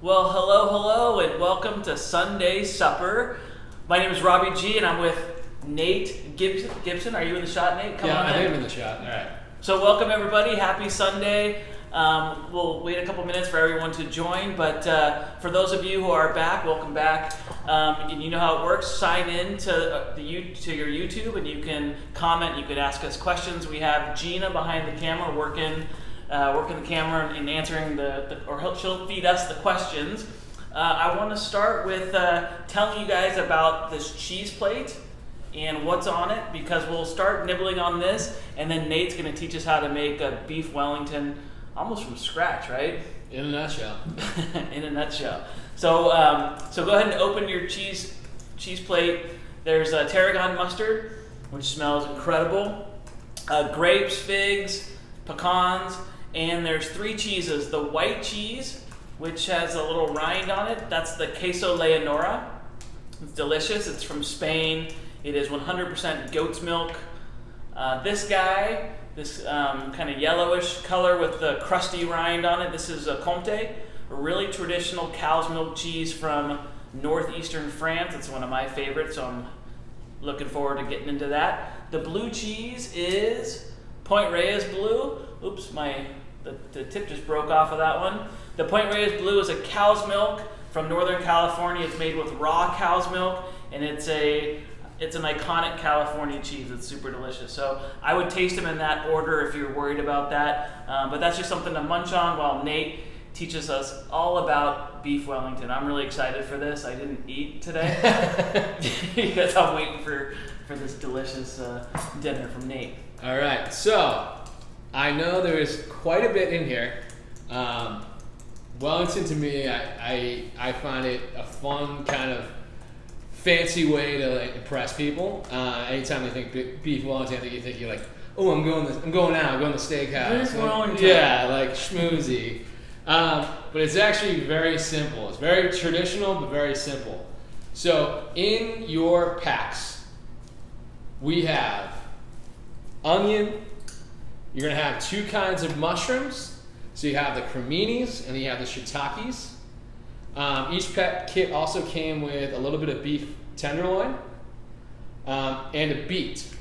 Well, hello, and welcome to Sunday Supper. My name is Robbie G, and I'm with Nate Gibson. Are you in the shot, Nate? Come on, I am in the shot. All right. So welcome, everybody. Happy Sunday. We'll wait a couple minutes for everyone to join, but for those of you who are back, welcome back. And you know how it works. Sign in to your YouTube, and you can comment. You can ask us questions. We have Gina behind the camera working the camera and answering she'll feed us the questions. I want to start with telling you guys about this cheese plate and what's on it, because we'll start nibbling on this, and then Nate's going to teach us how to make a beef Wellington almost from scratch, right? In a nutshell. In a nutshell. So go ahead and open your cheese plate. There's tarragon mustard, which smells incredible, grapes, figs, pecans, and there's 3 cheeses. The white cheese, which has a little rind on it, that's the queso Leonora. It's delicious. It's from Spain. It is 100% goat's milk. This guy, this kind of yellowish color with the crusty rind on it, this is a Comte, a really traditional cow's milk cheese from northeastern France. It's one of my favorites, so I'm looking forward to getting into that. The blue cheese is Point Reyes Blue. Oops, the tip just broke off of that one. The Point Reyes Blue is a cow's milk from Northern California. It's made with raw cow's milk, and it's an iconic California cheese. It's super delicious. So I would taste them in that order if you're worried about that. But that's just something to munch on while Nate teaches us all about beef Wellington. I'm really excited for this. I didn't eat today because I'm waiting for this delicious dinner from Nate. All right, so I know there is quite a bit in here. Wellington, to me, I find it a fun kind of fancy way to impress people. Anytime you think beef Wellington, I think you think you're like, oh, I'm going to the steakhouse. Beef Wellington. Yeah, like schmoozy. But it's actually very simple. It's very traditional, but very simple. So in your packs, we have onion. You're going to have 2 kinds of mushrooms. So you have the creminis and you have the shiitakes. Each kit also came with a little bit of beef tenderloin and a beet.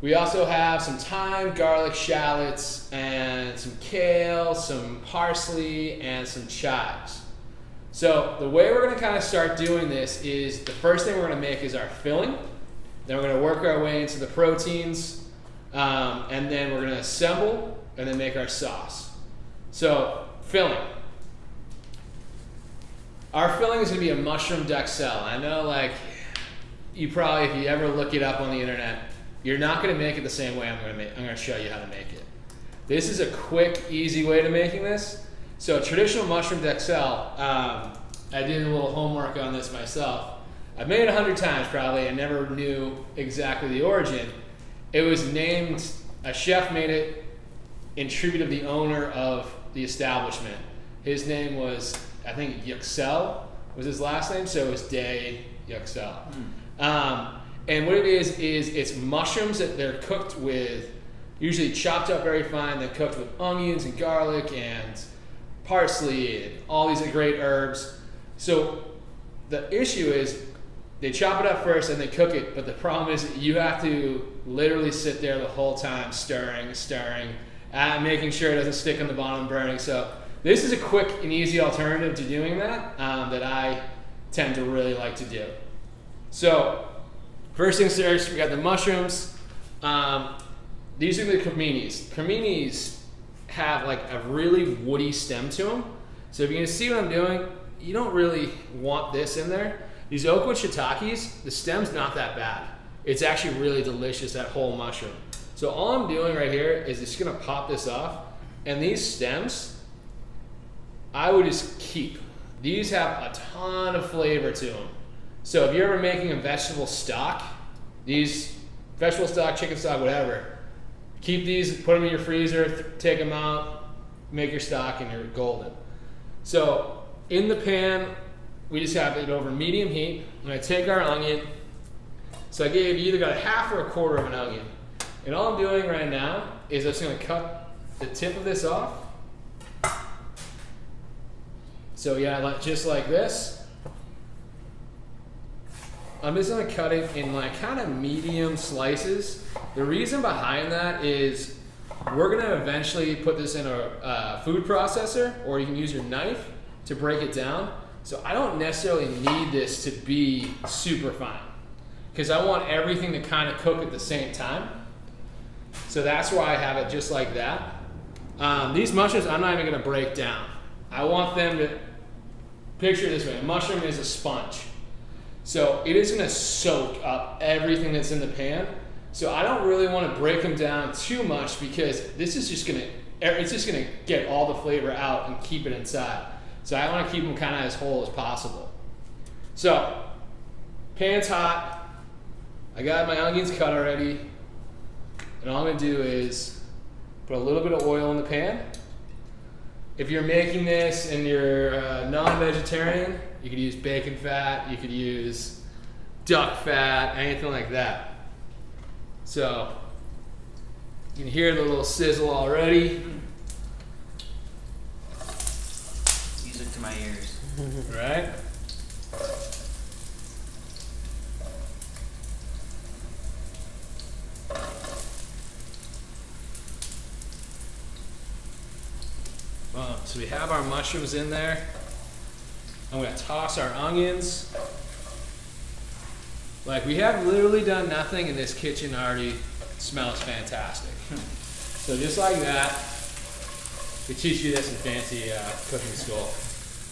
We also have some thyme, garlic, shallots, and some kale, some parsley, and some chives. So the way we're going to kind of start doing this is the first thing we're going to make is our filling. Then we're going to work our way into the proteins, and then we're going to assemble and then make our sauce. So filling. Our filling is going to be a mushroom Decel. I know, like, you probably, if you ever look it up on the internet, you're not going to make it the same way I'm going to show you how to make it. This is a quick, easy way to making this. So traditional mushroom Decel, I did a little homework on this myself. I've made it 100 times probably. I never knew exactly the origin. It was named, a chef made it in tribute of the owner of the establishment. His name was, I think, Decel was his last name, so it was Decel. And what it is it's mushrooms that they're cooked with, usually chopped up very fine, then cooked with onions and garlic and parsley and all these great herbs. So the issue is they chop it up first and they cook it, but the problem is you have to literally sit there the whole time stirring, making sure it doesn't stick on the bottom, burning. So this is a quick and easy alternative to doing that that I tend to really like to do. So first things first, we got the mushrooms. These are the creminis. Creminis have like a really woody stem to them. So if you can see what I'm doing, you don't really want this in there. These oakwood shiitakes, the stem's not that bad. It's actually really delicious, that whole mushroom. So all I'm doing right here is just gonna pop this off, and these stems, I would just keep. These have a ton of flavor to them. So if you're ever making a vegetable stock, these vegetable stock, chicken stock, whatever, keep these, put them in your freezer, take them out, make your stock, and you're golden. So in the pan, we just have it over medium heat. I'm gonna take our onion. So I gave you either got a half or a quarter of an onion. And all I'm doing right now is I'm just gonna cut the tip of this off. So yeah, just like this. I'm just gonna cut it in like kind of medium slices. The reason behind that is we're gonna eventually put this in a food processor, or you can use your knife to break it down. So I don't necessarily need this to be super fine, because I want everything to kind of cook at the same time. So that's why I have it just like that. These mushrooms I'm not even gonna break down. I want them to, picture it this way, a mushroom is a sponge. So it is gonna soak up everything that's in the pan. So I don't really wanna break them down too much, because this is just gonna, it's just gonna get all the flavor out and keep it inside. So I wanna keep them kind of as whole as possible. So, pan's hot. I got my onions cut already. And all I'm gonna do is put a little bit of oil in the pan. If you're making this and you're non-vegetarian, you could use bacon fat, you could use duck fat, anything like that. So, you can hear the little sizzle already. Music to my ears. Right? So we have our mushrooms in there. I'm gonna toss our onions. Like, we have literally done nothing, and this kitchen already smells fantastic. So just like that, we teach you this in fancy cooking school.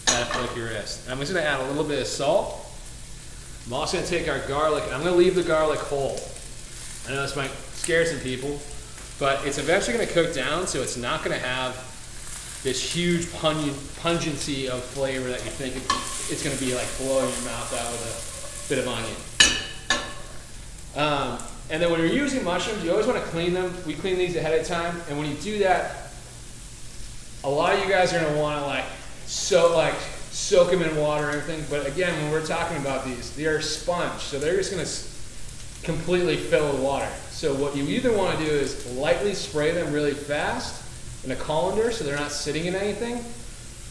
Gotta flick your wrist. And I'm just gonna add a little bit of salt. I'm also gonna take our garlic, and I'm gonna leave the garlic whole. I know this might scare some people, but it's eventually gonna cook down, so it's not gonna have this huge pungency of flavor that you think it's going to be like blowing your mouth out with a bit of onion. And then when you're using mushrooms, you always want to clean them. We clean these ahead of time, and when you do that, a lot of you guys are going to want to soak them in water and everything. But again, when we're talking about these, they are a sponge, so they're just going to completely fill with water. So what you either want to do is lightly spray them really fast in a colander so they're not sitting in anything,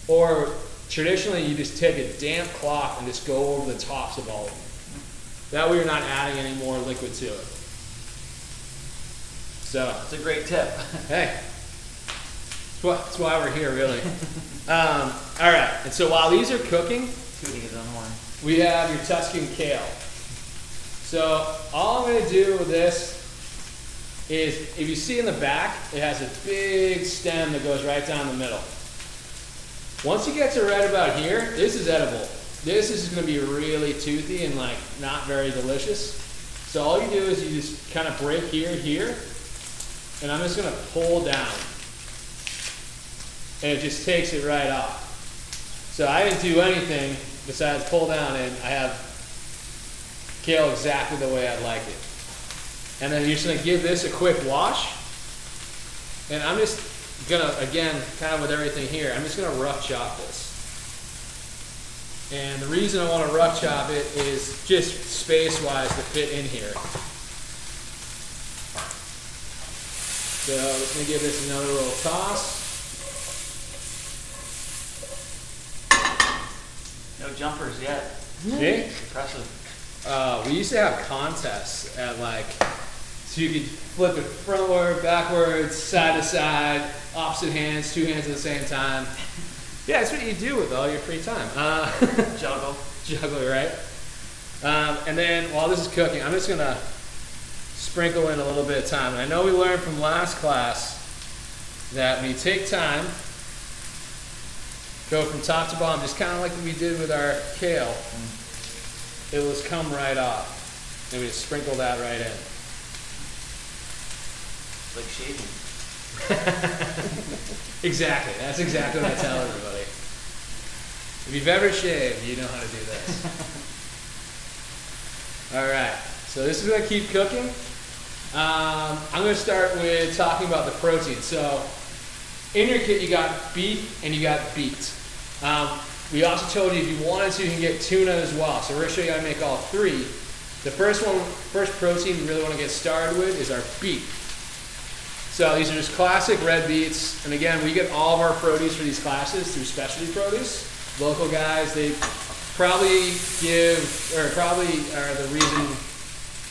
or traditionally you just take a damp cloth and just go over the tops of all of them. That way you're not adding any more liquid to it. So that's a great tip. Hey, that's why we're here, really. All right, and so while these are cooking, we have your Tuscan Kale. So all I'm gonna do with this is, if you see in the back, it has a big stem that goes right down the middle. Once you get to right about here, this is edible. This is gonna be really toothy and like not very delicious. So all you do is you just kind of break here, and I'm just gonna pull down. And it just takes it right off. So I didn't do anything besides pull down, and I have kale exactly the way I'd like it. And then you're just gonna give this a quick wash. And I'm just gonna, again, kind of with everything here, I'm just gonna rough chop this. And the reason I wanna rough chop it is just space-wise to fit in here. So I'm just gonna give this another little toss. No jumpers yet. See? Impressive. We used to have contests at like, so you could flip it frontward, backwards, side to side, opposite hands, two hands at the same time. Yeah, that's what you do with all your free time. Juggle. Juggle, right? And then while this is cooking, I'm just gonna sprinkle in a little bit of thyme. And I know we learned from last class that when you take thyme, go from top to bottom, just kind of like we did with our kale. It will just come right off. And we just sprinkle that right in. Like shaving. Exactly. That's exactly what I tell everybody. If you've ever shaved, you know how to do this. All right. So this is going to keep cooking. I'm going to start with talking about the protein. So in your kit, you got beef and you got beet. We also told you if you wanted to, you can get tuna as well. So we're going to show you how to make all three. The first protein we really want to get started with is our beet. So these are just classic red beets. And again, we get all of our produce for these classes through specialty produce. local guys, they probably are the reason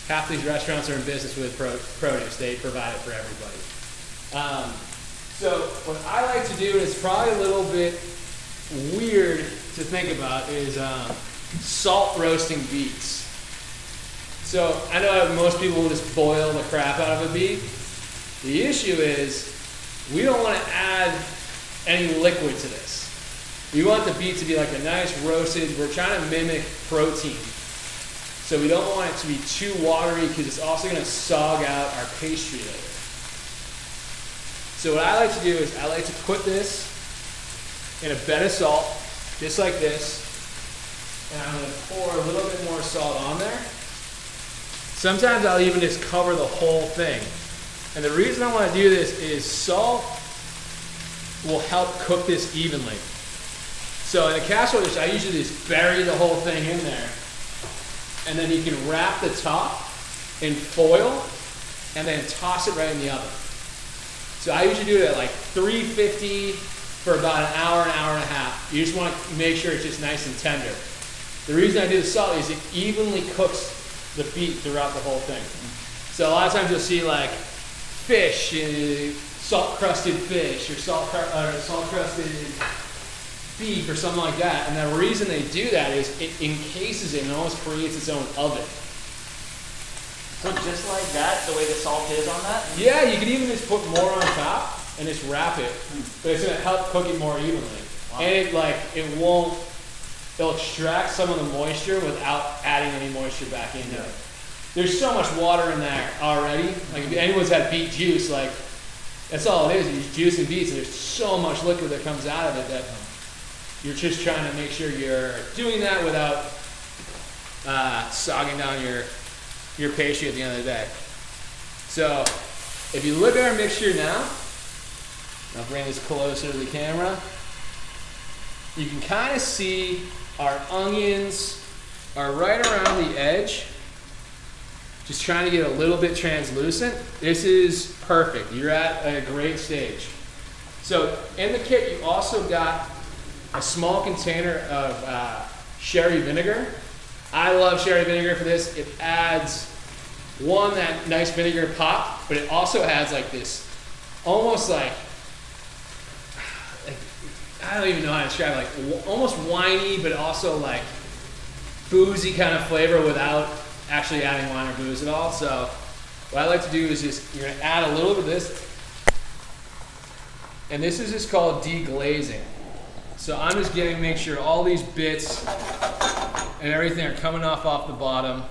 half these restaurants are in business with produce. They provide it for everybody. So what I like to do, and it's probably a little bit weird to think about, is salt roasting beets. So I know most people will just boil the crap out of a beet. The issue is we don't want to add any liquid to this. We want the beet to be like a nice roasted, we're trying to mimic protein. So we don't want it to be too watery because it's also going to sog out our pastry later. So what I like to do is I like to put this in a bed of salt, just like this, and I'm going to pour a little bit more salt on there. Sometimes I'll even just cover the whole thing. And the reason I want to do this is salt will help cook this evenly. So in a casserole dish, I usually just bury the whole thing in there. And then you can wrap the top in foil and then toss it right in the oven. So I usually do it at like 350 for about an hour and a half. You just want to make sure it's just nice and tender. The reason I do the salt is it evenly cooks the beet throughout the whole thing. So a lot of times you'll see like fish, salt-crusted fish, or salt-crusted beef, or something like that. And the reason they do that is it encases it and almost creates its own oven. So just like that, the way the salt is on that? Yeah, you can even just put more on top and just wrap it, but it's gonna help cook it more evenly. Wow. And it'll extract some of the moisture without adding any moisture back into it. There's so much water in there already. Like if anyone's had beet juice, like that's all it is. You're juicing beets, and there's so much liquid that comes out of it that you're just trying to make sure you're doing that without sogging down your pastry at the end of the day. So if you look at our mixture now, I'll bring this closer to the camera. You can kind of see our onions are right around the edge. Just trying to get a little bit translucent. This is perfect. You're at a great stage. So in the kit, you also got a small container of sherry vinegar. I love sherry vinegar for this. It adds that nice vinegar pop, but it also adds like this, almost like I don't even know how to describe it, like almost winey, but also like boozy kind of flavor without actually adding wine or booze at all. So what I like to do is you're gonna add a little bit of this, and this is just called deglazing. So I'm just getting, make sure all these bits and everything are coming off the bottom.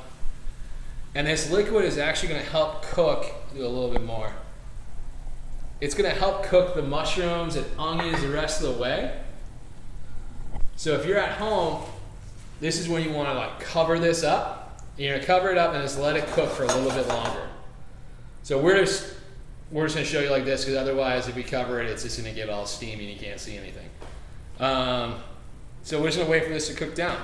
And this liquid is actually gonna help cook, do a little bit more. It's gonna help cook the mushrooms and onions the rest of the way. So if you're at home, this is when you wanna like cover this up. You're gonna cover it up and just let it cook for a little bit longer. So we're just gonna show you like this, because otherwise if we cover it, it's just gonna get all steamy and you can't see anything. So we're just gonna wait for this to cook down.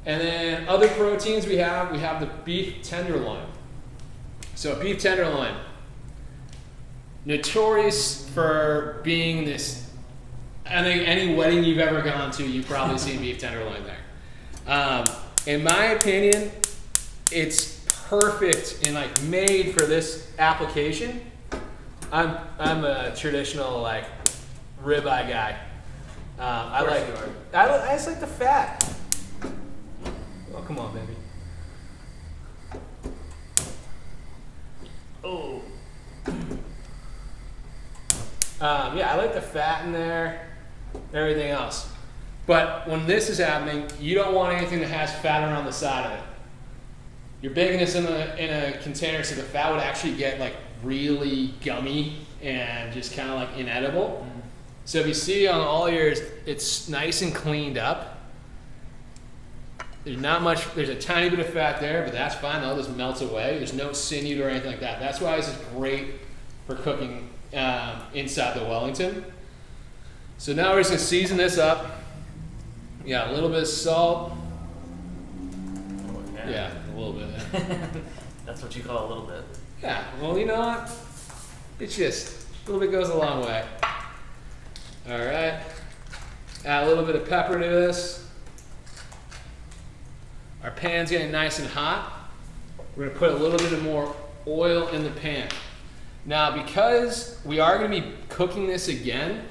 And then other proteins we have the beef tenderloin. So beef tenderloin, notorious for being this, I think any wedding you've ever gone to, you've probably seen beef tenderloin there. In my opinion, it's perfect and like made for this application. I'm a traditional like ribeye guy. I just like the fat. Oh, come on, baby. Oh. Yeah, I like the fat in there, everything else. But when this is happening, you don't want anything that has fat around the side of it. You're baking this in a container so the fat would actually get like really gummy and just kind of like inedible. Mm-hmm. So if you see on all yours, it's nice and cleaned up. There's not much, there's a tiny bit of fat there, but that's fine, that'll just melt away. There's no sinew or anything like that. That's why this is great for cooking inside the Wellington. So now we're just gonna season this up. Yeah, a little bit of salt. Okay. Yeah, a little bit. That's what you call a little bit. Yeah, well, you know what? It's just, a little bit goes a long way. All right. Add a little bit of pepper to this. Our pan's getting nice and hot. We're gonna put a little bit of more oil in the pan. Now, because we are gonna be cooking this again,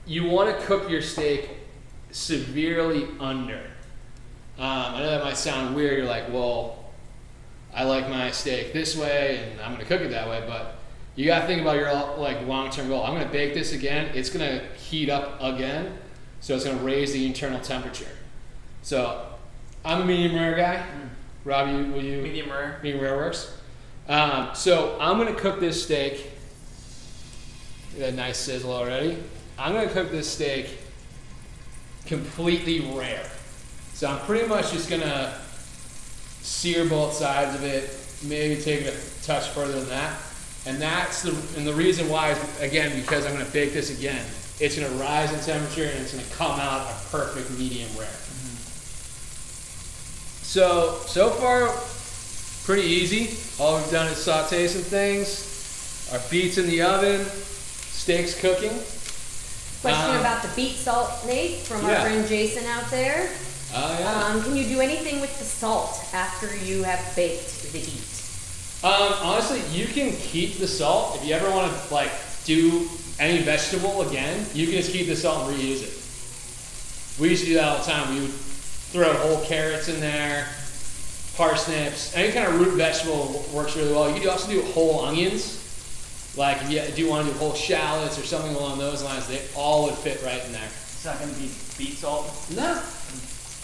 you wanna cook your steak severely under. I know that might sound weird. You're like, well, I like my steak this way and I'm gonna cook it that way, but you gotta think about your like long-term goal. I'm gonna bake this again. It's gonna heat up again, so it's gonna raise the internal temperature. So I'm a medium rare guy. Rob, will you? Medium rare. Medium rare works. So I'm gonna cook this steak. Got a nice sizzle already. I'm gonna cook this steak completely rare. So I'm pretty much just gonna sear both sides of it, maybe take it a touch further than that. And the reason why is, again, because I'm gonna bake this again. It's gonna rise in temperature and it's gonna come out a perfect medium rare. So far, pretty easy. All we've done is saute some things. Our beets in the oven, steak's cooking. Question about the beet salt, Nate, from our friend Jason out there. Oh, yeah. Can you do anything with the salt after you have baked the beet? Honestly, you can keep the salt. If you ever want to like do any vegetable again, you can just keep the salt and reuse it. We used to do that all the time. We would throw whole carrots in there, parsnips, any kind of root vegetable works really well. You could also do whole onions. Like if you do want to do whole shallots or something along those lines, they all would fit right in there. It's not going to be beet salt? No.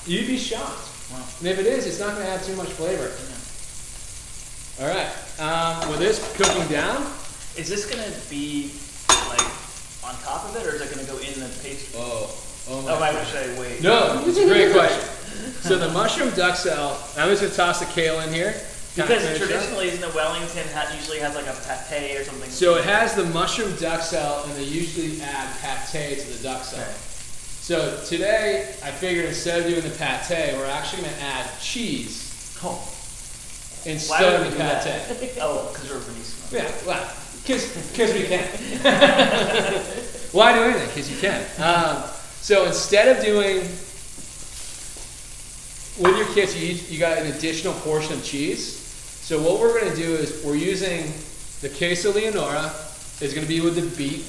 You'd be shocked. Wow. And if it is, it's not going to add too much flavor. Yeah. All right. With this cooking down. Is this going to be like on top of it, or is it going to go in the pastry? Oh my I should I wait? No, it's a great question. So the mushroom Decel, I'm just going to toss the kale in here. Because traditionally, isn't it Wellington usually has like a pate or something? So it has the mushroom Decel, and they usually add pate to the Decel. Okay. So today, I figured instead of doing the pate, we're actually going to add cheese instead of the pate. Oh, because we're Venetian. Yeah, well, because we can. Why do anything? Because you can. So instead of doing, with your kits, you got an additional portion of cheese. So what we're going to do is we're using the queso Leonora is going to be with the beet.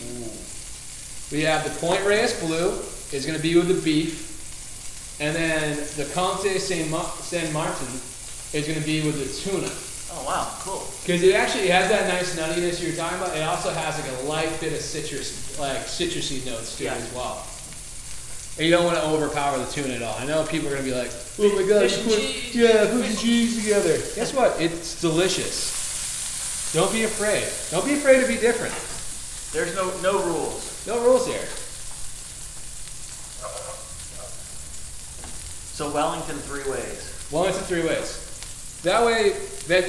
We have the Point Reyes Blue is going to be with the beef, and then the Comte Saint Martin is going to be with the tuna. Oh wow, cool. Because it actually has that nice nuttiness you're talking about. It also has like a light bit of citrus, like citrusy notes to it as well. And you don't want to overpower the tuna at all. I know people are going to be like, oh my god, fish and cheese together. Guess what? It's delicious. Don't be afraid. Don't be afraid to be different. There's no rules. No rules here. So Wellington 3 ways. Wellington 3 ways. That way,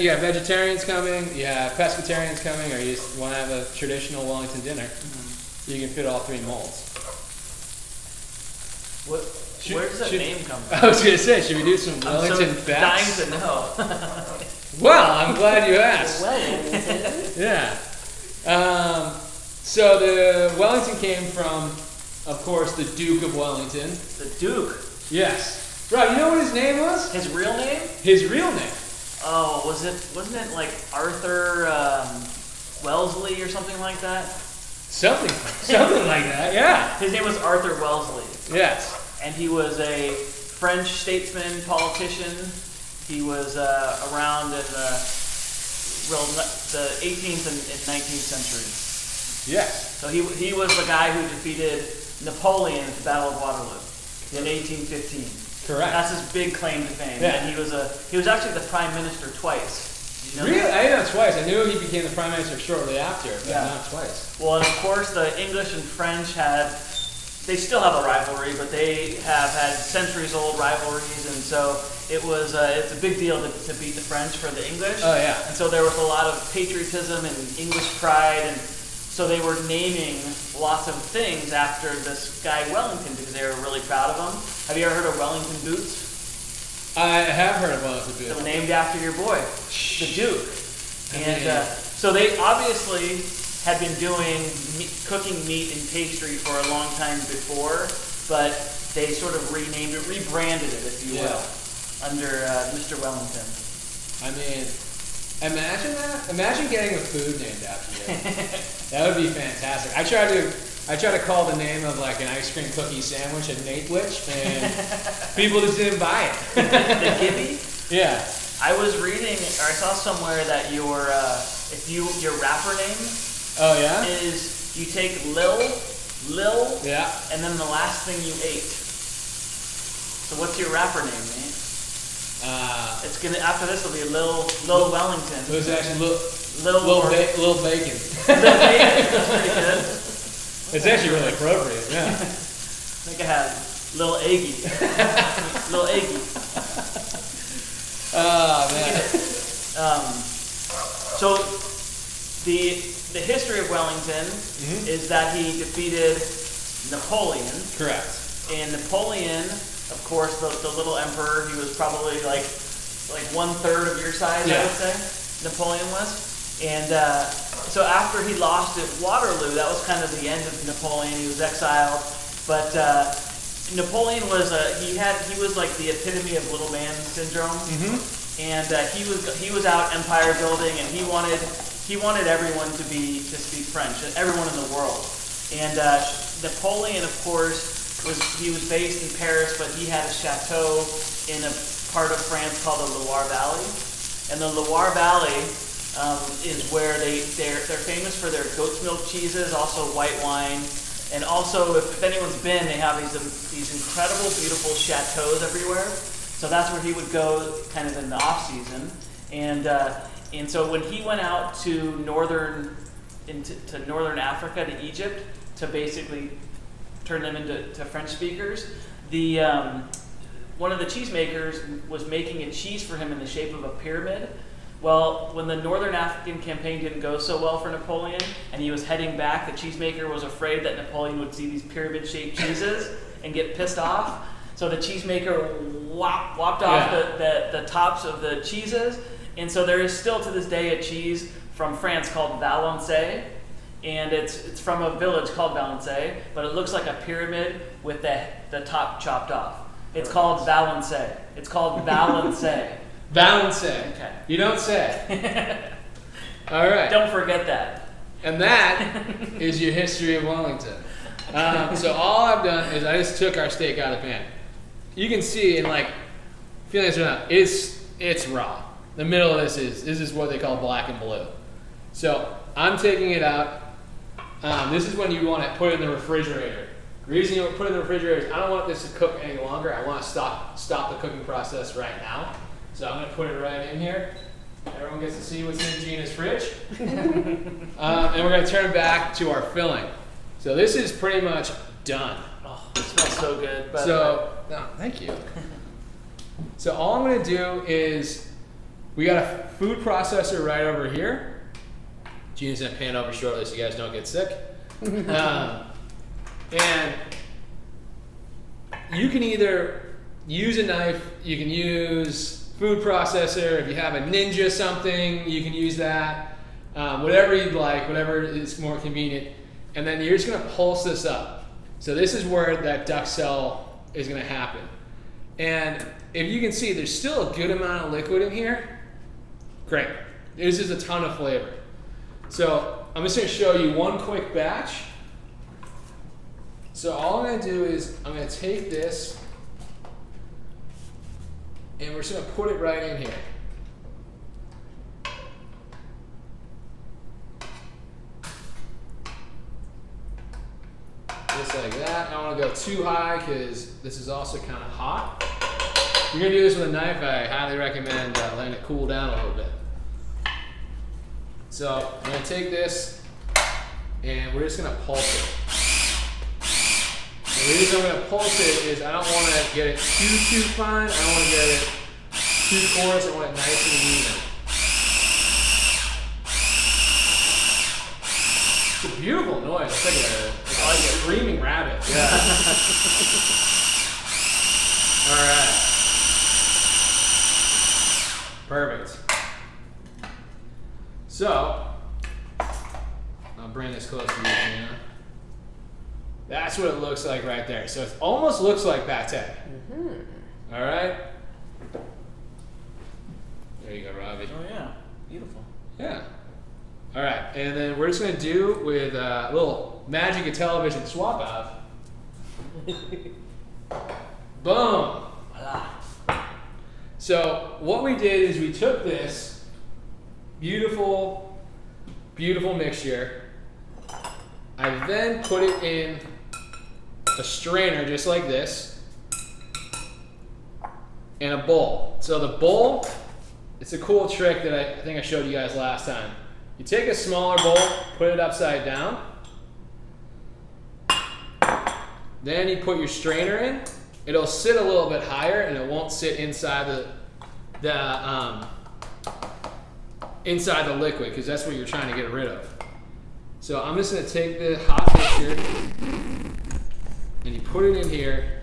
you have vegetarians coming, you have pescatarians coming, or you just want to have a traditional Wellington dinner. You can fit all 3 molds. Where does that name come from? I was going to say, should we do some Wellington facts? I'm dying to know. Well, I'm glad you asked. Wellington. Yeah. So the Wellington came from, of course, the Duke of Wellington. The Duke? Yes. Rob, you know what his name was? His real name? His real name. Oh, wasn't it like Arthur Wellesley or something like that? Something like that, yeah. His name was Arthur Wellesley. Yes. And he was a French statesman, politician. He was around in the 18th and 19th century. Yes. So he was the guy who defeated Napoleon at the Battle of Waterloo in 1815. Correct. That's his big claim to fame. Yeah. And he was actually the prime minister twice. You know really? that? I didn't know twice. I knew he became the prime minister shortly after, but not twice. Well, and of course, the English and French they still have a rivalry, but they have had centuries-old rivalries, and so it's a big deal to beat the French for the English. Oh, yeah. And so there was a lot of patriotism and English pride, and so they were naming lots of things after this guy Wellington because they were really proud of him. Have you ever heard of Wellington boots? I have heard of Wellington boots. They're named after your boy, the Duke. And so they obviously had been doing cooking meat and pastry for a long time before, but they sort of rebranded it, if you will, under Mr. Wellington. I mean, imagine that. Imagine getting a food named after you. That would be fantastic. I tried to call the name of like an ice cream cookie sandwich a Nate Witch, and people just didn't buy it. The Gibby? Yeah. I was reading, or I saw somewhere that your rapper name is you take Lil, Yeah. and then the last thing you ate. So what's your rapper name, Nate? It's gonna after this will be Lil Wellington. It was actually Lil Bacon. Lil Bacon. That's pretty good. It's actually really appropriate. Yeah. I think I had Lil Eggy. Lil Eggy. Oh man. So the history of Wellington is that he defeated Napoleon. Correct. And Napoleon, of course, the little emperor, he was probably like 1/3 of your size, I would say. Napoleon was. And so after he lost at Waterloo, that was kind of the end of Napoleon. He was exiled. But Napoleon was he was like the epitome of little man syndrome. And he was out empire building, and he wanted everyone to speak French, everyone in the world. And Napoleon, of course, was based in Paris, but he had a chateau in a part of France called the Loire Valley. And the Loire Valley is where they're famous for their goat's milk cheeses, also white wine, and also if anyone's been, they have these incredible, beautiful chateaus everywhere. So that's where he would go, kind of in the off season, and so when he went out to northern Africa, to Egypt, to basically turn them into French speakers, one of the cheesemakers was making a cheese for him in the shape of a pyramid. Well, when the Northern African campaign didn't go so well for Napoleon, and he was heading back, the cheesemaker was afraid that Napoleon would see these pyramid-shaped cheeses and get pissed off. So the cheesemaker whopped off the tops of the cheeses. And so there is still to this day a cheese from France called Valençay. And it's from a village called Valençay, but it looks like a pyramid with the top chopped off. It's called Valençay. It's called Valençay. Valençay. Okay. You don't say. All right. Don't forget that. And that is your history of Wellington. So all I've done is I just took our steak out of the pan. You can see, and like, feeling this or not, it's raw. The middle of this is what they call black and blue. So I'm taking it out. This is when you want to put it in the refrigerator. The reason you put it in the refrigerator is I don't want this to cook any longer. I want to stop the cooking process right now. So I'm going to put it right in here. Everyone gets to see what's in Gina's fridge. And we're going to turn it back to our filling. So this is pretty much done. Oh, it smells so good. No, thank you. So all I'm going to do is, we got a food processor right over here. Gina's going to pan over shortly so you guys don't get sick. And you can either use a knife, you can use food processor. If you have a Ninja something, you can use that. Whatever you'd like, whatever is more convenient. And then you're just going to pulse this up. So this is where that Decel is going to happen. And if you can see, there's still a good amount of liquid in here. Great. This is a ton of flavor. So I'm just going to show you one quick batch. So all I'm going to do is I'm going to take this and we're just going to put it right in here. Just like that. I don't want to go too high because this is also kind of hot. If you're going to do this with a knife, I highly recommend letting it cool down a little bit. So I'm going to take this and we're just going to pulse it. The reason I'm going to pulse it is I don't want to get it too fine. I don't want to get it too coarse. I want it nice and even. It's a beautiful noise. It's like a screaming rabbit. Yeah. All right. Perfect. So I'll bring looks like right there. So it almost looks like pate. All right. There you go, Robbie. Oh yeah, beautiful. Yeah. All right, and then we're just gonna do with a little magic of television swap out. Boom. Voila. So what we did is we took this beautiful, beautiful mixture. I then put it in a strainer just like this, in a bowl. So the bowl, it's a cool trick that I think I showed you guys last time. You take a smaller bowl, put it upside down, then you put your strainer in. It'll sit a little bit higher and it won't sit inside inside the liquid, because that's what you're trying to get rid of. So I'm just gonna take the hot mixture and you put it in here,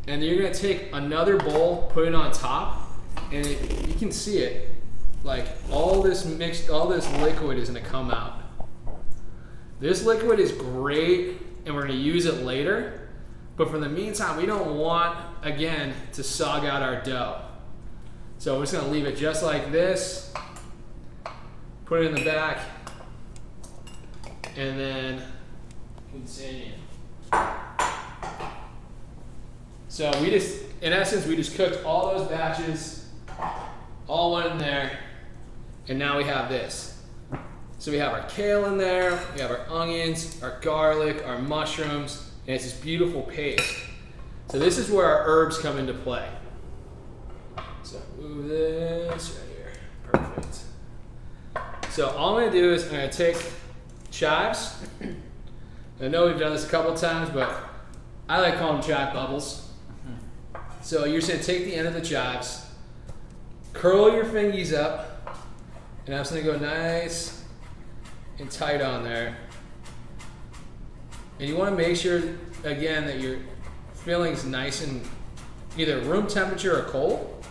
and then you're gonna take another bowl, put it on top, and you can see it, like all this liquid is gonna come out. This liquid is great and we're gonna use it later, but for the meantime, we don't want, again, to sog out our dough. So we're just gonna leave it just like this, put it in the back, and then continue. So in essence, we just cooked all those batches, all went in there, and now we have this. So we have our kale in there, we have our onions, our garlic, our mushrooms, and it's this beautiful paste. So this is where our herbs come into play. So move this right here, perfect. So all I'm gonna do is I'm gonna take chives. I know we've done this a couple times, but I like calling them chive bubbles. So you're just gonna take the end of the chives, curl your fingies up, and I'm just gonna go nice and tight on there. And you wanna make sure, again, that your filling's nice and either room temperature or cold,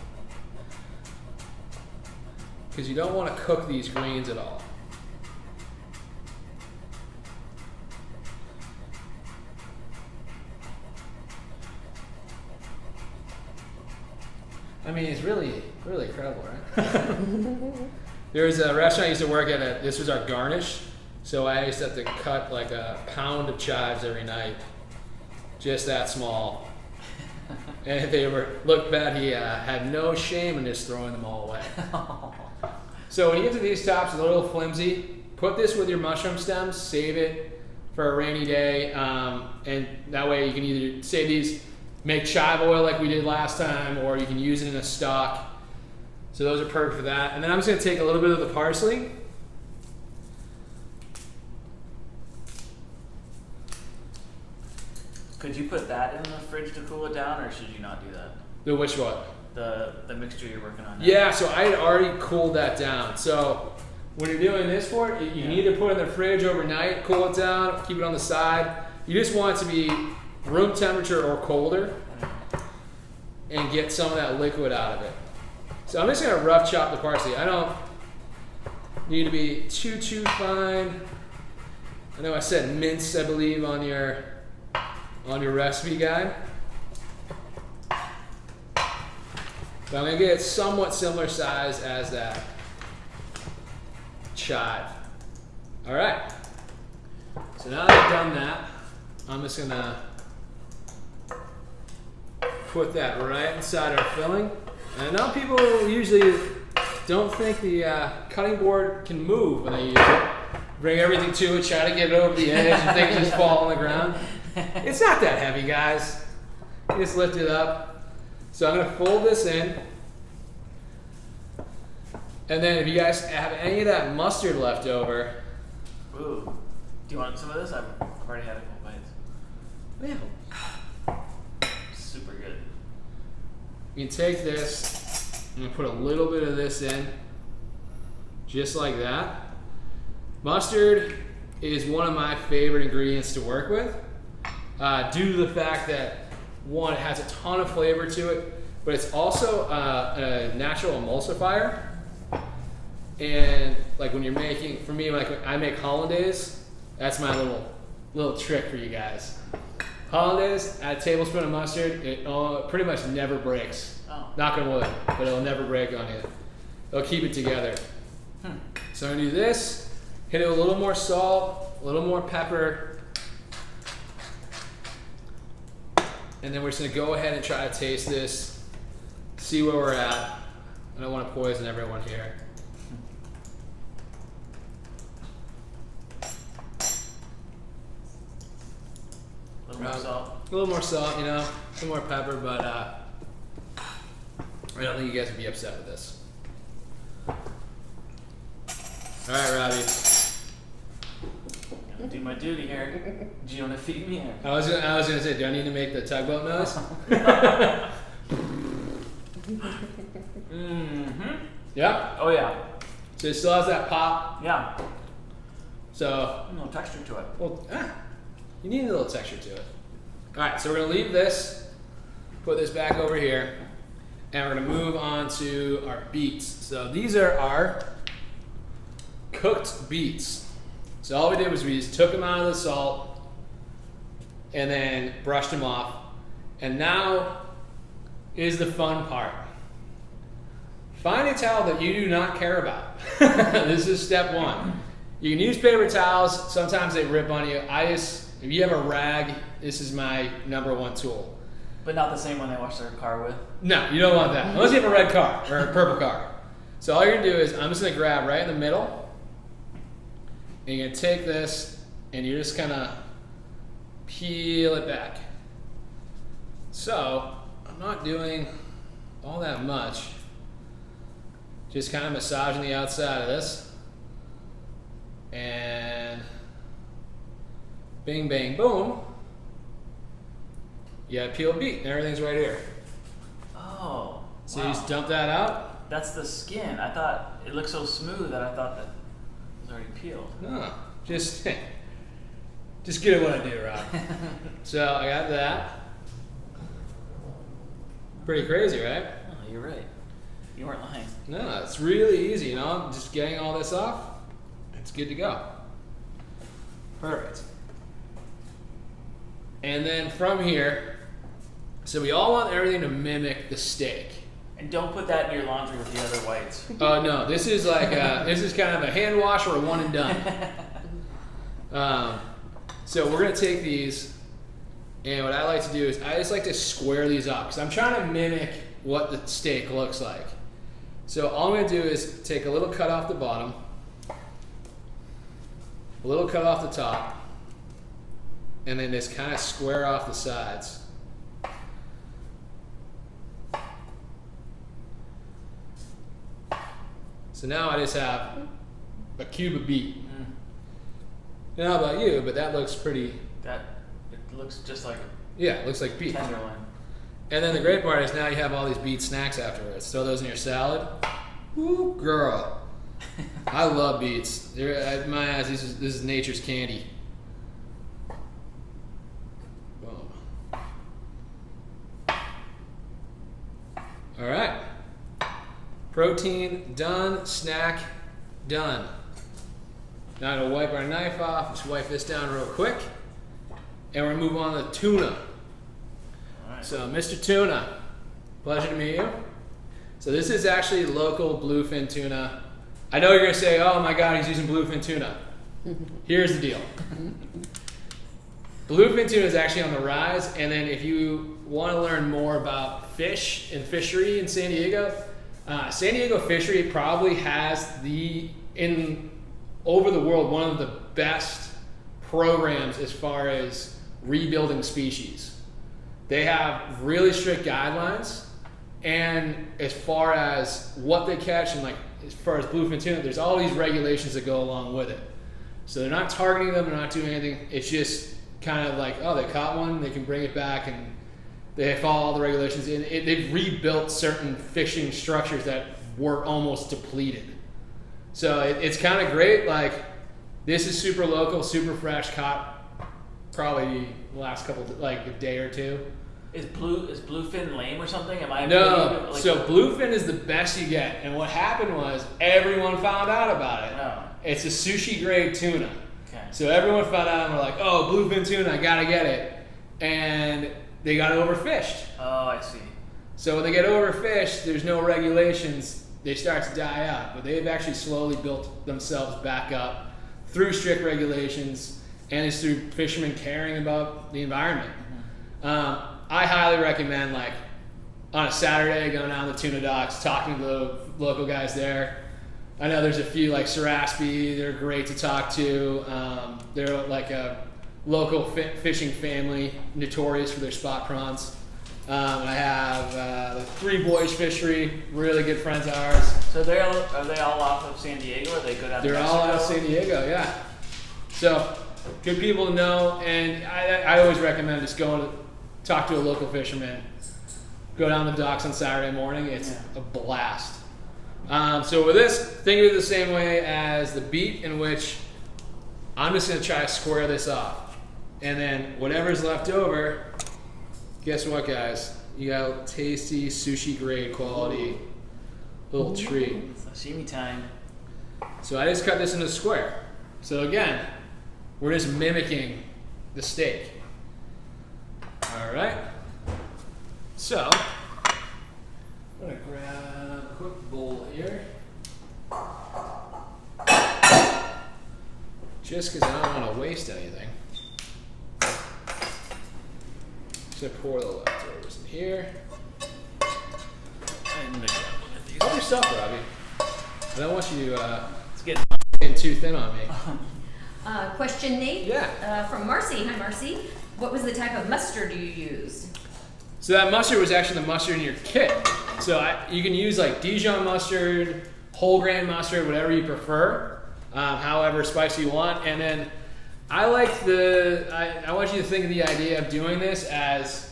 because you don't wanna cook these greens at all. I mean, it's really, really incredible, right? There was a restaurant I used to work at, this was our garnish. So I used to have to cut like a pound of chives every night, just that small. And if they looked bad, he had no shame in just throwing them all away. So when you get to these tops, a little flimsy, put this with your mushroom stems, save it for a rainy day, and that way you can either save these, make chive oil like we did last time, or you can use it in a stock. So those are perfect for that. And then I'm just gonna take a little bit of the parsley. Could you put that in the fridge to cool it down, or should you not do that? The which one? The mixture you're working on now. Yeah, so I had already cooled that down. So when you're doing this for it, you can either put it in the fridge overnight, cool it down, keep it on the side. You just want it to be room temperature or colder and get some of that liquid out of it. So I'm just gonna rough chop the parsley. I don't need to be too fine. I know I said mince, I believe, on your recipe guide. But I'm gonna get it somewhat similar size as that chive. All right. So now that I've done that, I'm just gonna put that right inside our filling. And I know people usually don't think the cutting board can move when they use it. Bring everything to it, try to get it over the edge, and things just fall on the ground. It's not that heavy, guys. You just lift it up. So I'm gonna fold this in. And then if you guys have any of that mustard left over. Ooh. Do you want some of this? I've already had a couple bites. Man. Super good. You can take this and put a little bit of this in. Just like that. Mustard is one of my favorite ingredients to work with. Due to the fact that, one, it has a ton of flavor to it, but it's also a natural emulsifier. And like when you're making, for me, like I make hollandaise, that's my little little trick for you guys. Hollandaise, add a tablespoon of mustard. It pretty much never breaks. Oh. Knock on wood, but it'll never break on you. It'll keep it together. So I'm gonna do this, hit it with a little more salt, a little more pepper, and then we're just gonna go ahead and try to taste this, see where we're at. I don't want to poison everyone here. A little more salt. A little more salt, you know, a little more pepper, but I don't think you guys would be upset with this. All right, Robbie. Gonna do my duty here. Do you want to feed me? Or? I was gonna say, do I need to make the tugboat noise? Mm-hmm. Yeah. Oh yeah. So it still has that pop. Yeah. So, A little texture to it. well, you need a little texture to it. All right, so we're gonna leave this, put this back over here, and we're gonna move on to our beets. So these are our cooked beets. So all we did was we just took them out of the salt and then brushed them off. And now is the fun part. Find a towel that you do not care about. This is step one. You can use paper towels. Sometimes they rip on you. If you have a rag, this is my number one tool. But not the same one they wash their car with. No, you don't want that. Unless you have a red car or a purple car. So all you're gonna do is, I'm just gonna grab right in the middle, and you're gonna take this, and you're just gonna peel it back. So, I'm not doing all that much. Just kind of massaging the outside of this. And bing, bang, boom. You got a peeled beet, and everything's right here. Oh. So wow. you just dump that out. That's the skin. I thought it looked so smooth that I thought that it was already peeled. No, just get at what I do, Rob. So I got that. Pretty crazy, right? Oh, you're right. You weren't lying. No, it's really easy, you know, just getting all this off, it's good to go. Perfect. And then from here, so we all want everything to mimic the steak. And don't put that in your laundry with the other whites. Oh no, this is like this is kind of a hand wash or a one and done. So we're gonna take these, and what I like to do is I just like to square these up because I'm trying to mimic what the steak looks like. So all I'm gonna do is take a little cut off the bottom, a little cut off the top, and then just kind of square off the sides. So now I just have a cube of beet. Mm. I don't know about you, but that looks pretty. It looks just like Yeah, it looks like beet. Tenderloin. And then the great part is now you have all these beet snacks afterwards. Throw those in your salad. Woo, girl. I love beets. They're, in my eyes, this is nature's candy. Boom. All right. Protein done. Snack done. Now to wipe our knife off, just wipe this down real quick. And we're gonna move on to tuna. All right. So, Mr. Tuna, pleasure to meet you. So this is actually local bluefin tuna. I know you're gonna say, oh my God, he's using bluefin tuna. Here's the deal. Bluefin tuna is actually on the rise, and then if you wanna learn more about fish and fishery in San Diego fishery probably has over the world, one of the best programs as far as rebuilding species. They have really strict guidelines, and as far as what they catch, and like as far as bluefin tuna, there's all these regulations that go along with it. So they're not targeting them, they're not doing anything. It's just kind of like, oh, they caught one, they can bring it back, and they follow all the regulations. And they've rebuilt certain fishing structures that were almost depleted. So it's kind of great. Like, this is super local, super fresh, caught probably the last couple, like a day or two. Is bluefin lame or something? Am I? No. Like, So bluefin is the best you get. And what happened was everyone found out about it. Oh. It's a sushi grade tuna. Okay. So everyone found out and were like, oh, bluefin tuna, I gotta get it. And they got overfished. Oh, I see. So when they get overfished, there's no regulations, they start to die out. But they've actually slowly built themselves back up through strict regulations, and it's through fishermen caring about the environment. I highly recommend, like, on a Saturday, going down the tuna docks, talking to the local guys there. I know there's a few, like Saraspi, they're great to talk to. They're like a local fishing family, notorious for their spot prawns. I have the Three Boys Fishery, really good friends of ours. So are they all off of San Diego, or they go down to They're Mexico? all out of San Diego, yeah. So, good people to know, and I always recommend just going to talk to a local fisherman. Go down the docks on Saturday morning, it's a blast. So with this, think of it the same way as the beet, in which I'm just gonna try to square this off. And then whatever's left over, guess what, guys? You got a tasty sushi grade quality little treat. Sashimi time. So I just cut this into a square. So again, we're just mimicking the steak. All right. So I'm gonna grab a quick bowl here. Just because I don't want to waste anything. So pour the leftovers in here. And mix it up with these. Help yourself, Robbie. I don't want you It's getting getting too thin on me. Question, Nate? Yeah. From Marcy. Hi, Marcy. What was the type of mustard you used? So that mustard was actually the mustard in your kit. So you can use like Dijon mustard, whole grain mustard, whatever you prefer, however spicy you want. And then I like I want you to think of the idea of doing this as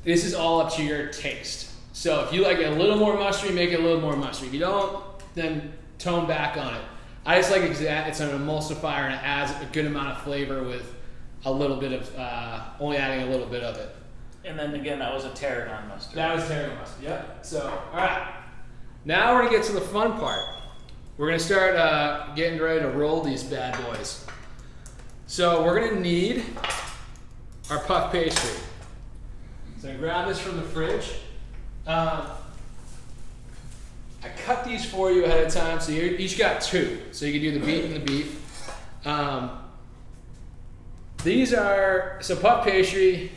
this is all up to your taste. So if you like it a little more mustard, make it a little more mustard. If you don't, then tone back on it. I just like it's an emulsifier and it adds a good amount of flavor with a little bit of, only adding a little bit of it. And then again, that was a tarragon mustard. That was tarragon mustard, yep. So, all right. Now we're gonna get to the fun part. We're gonna start getting ready to roll these bad boys. So we're gonna need our puff pastry. So I grab this from the fridge. I cut these for you ahead of time, so you each got two. So you can do the beet and the beef. These are, so puff pastry,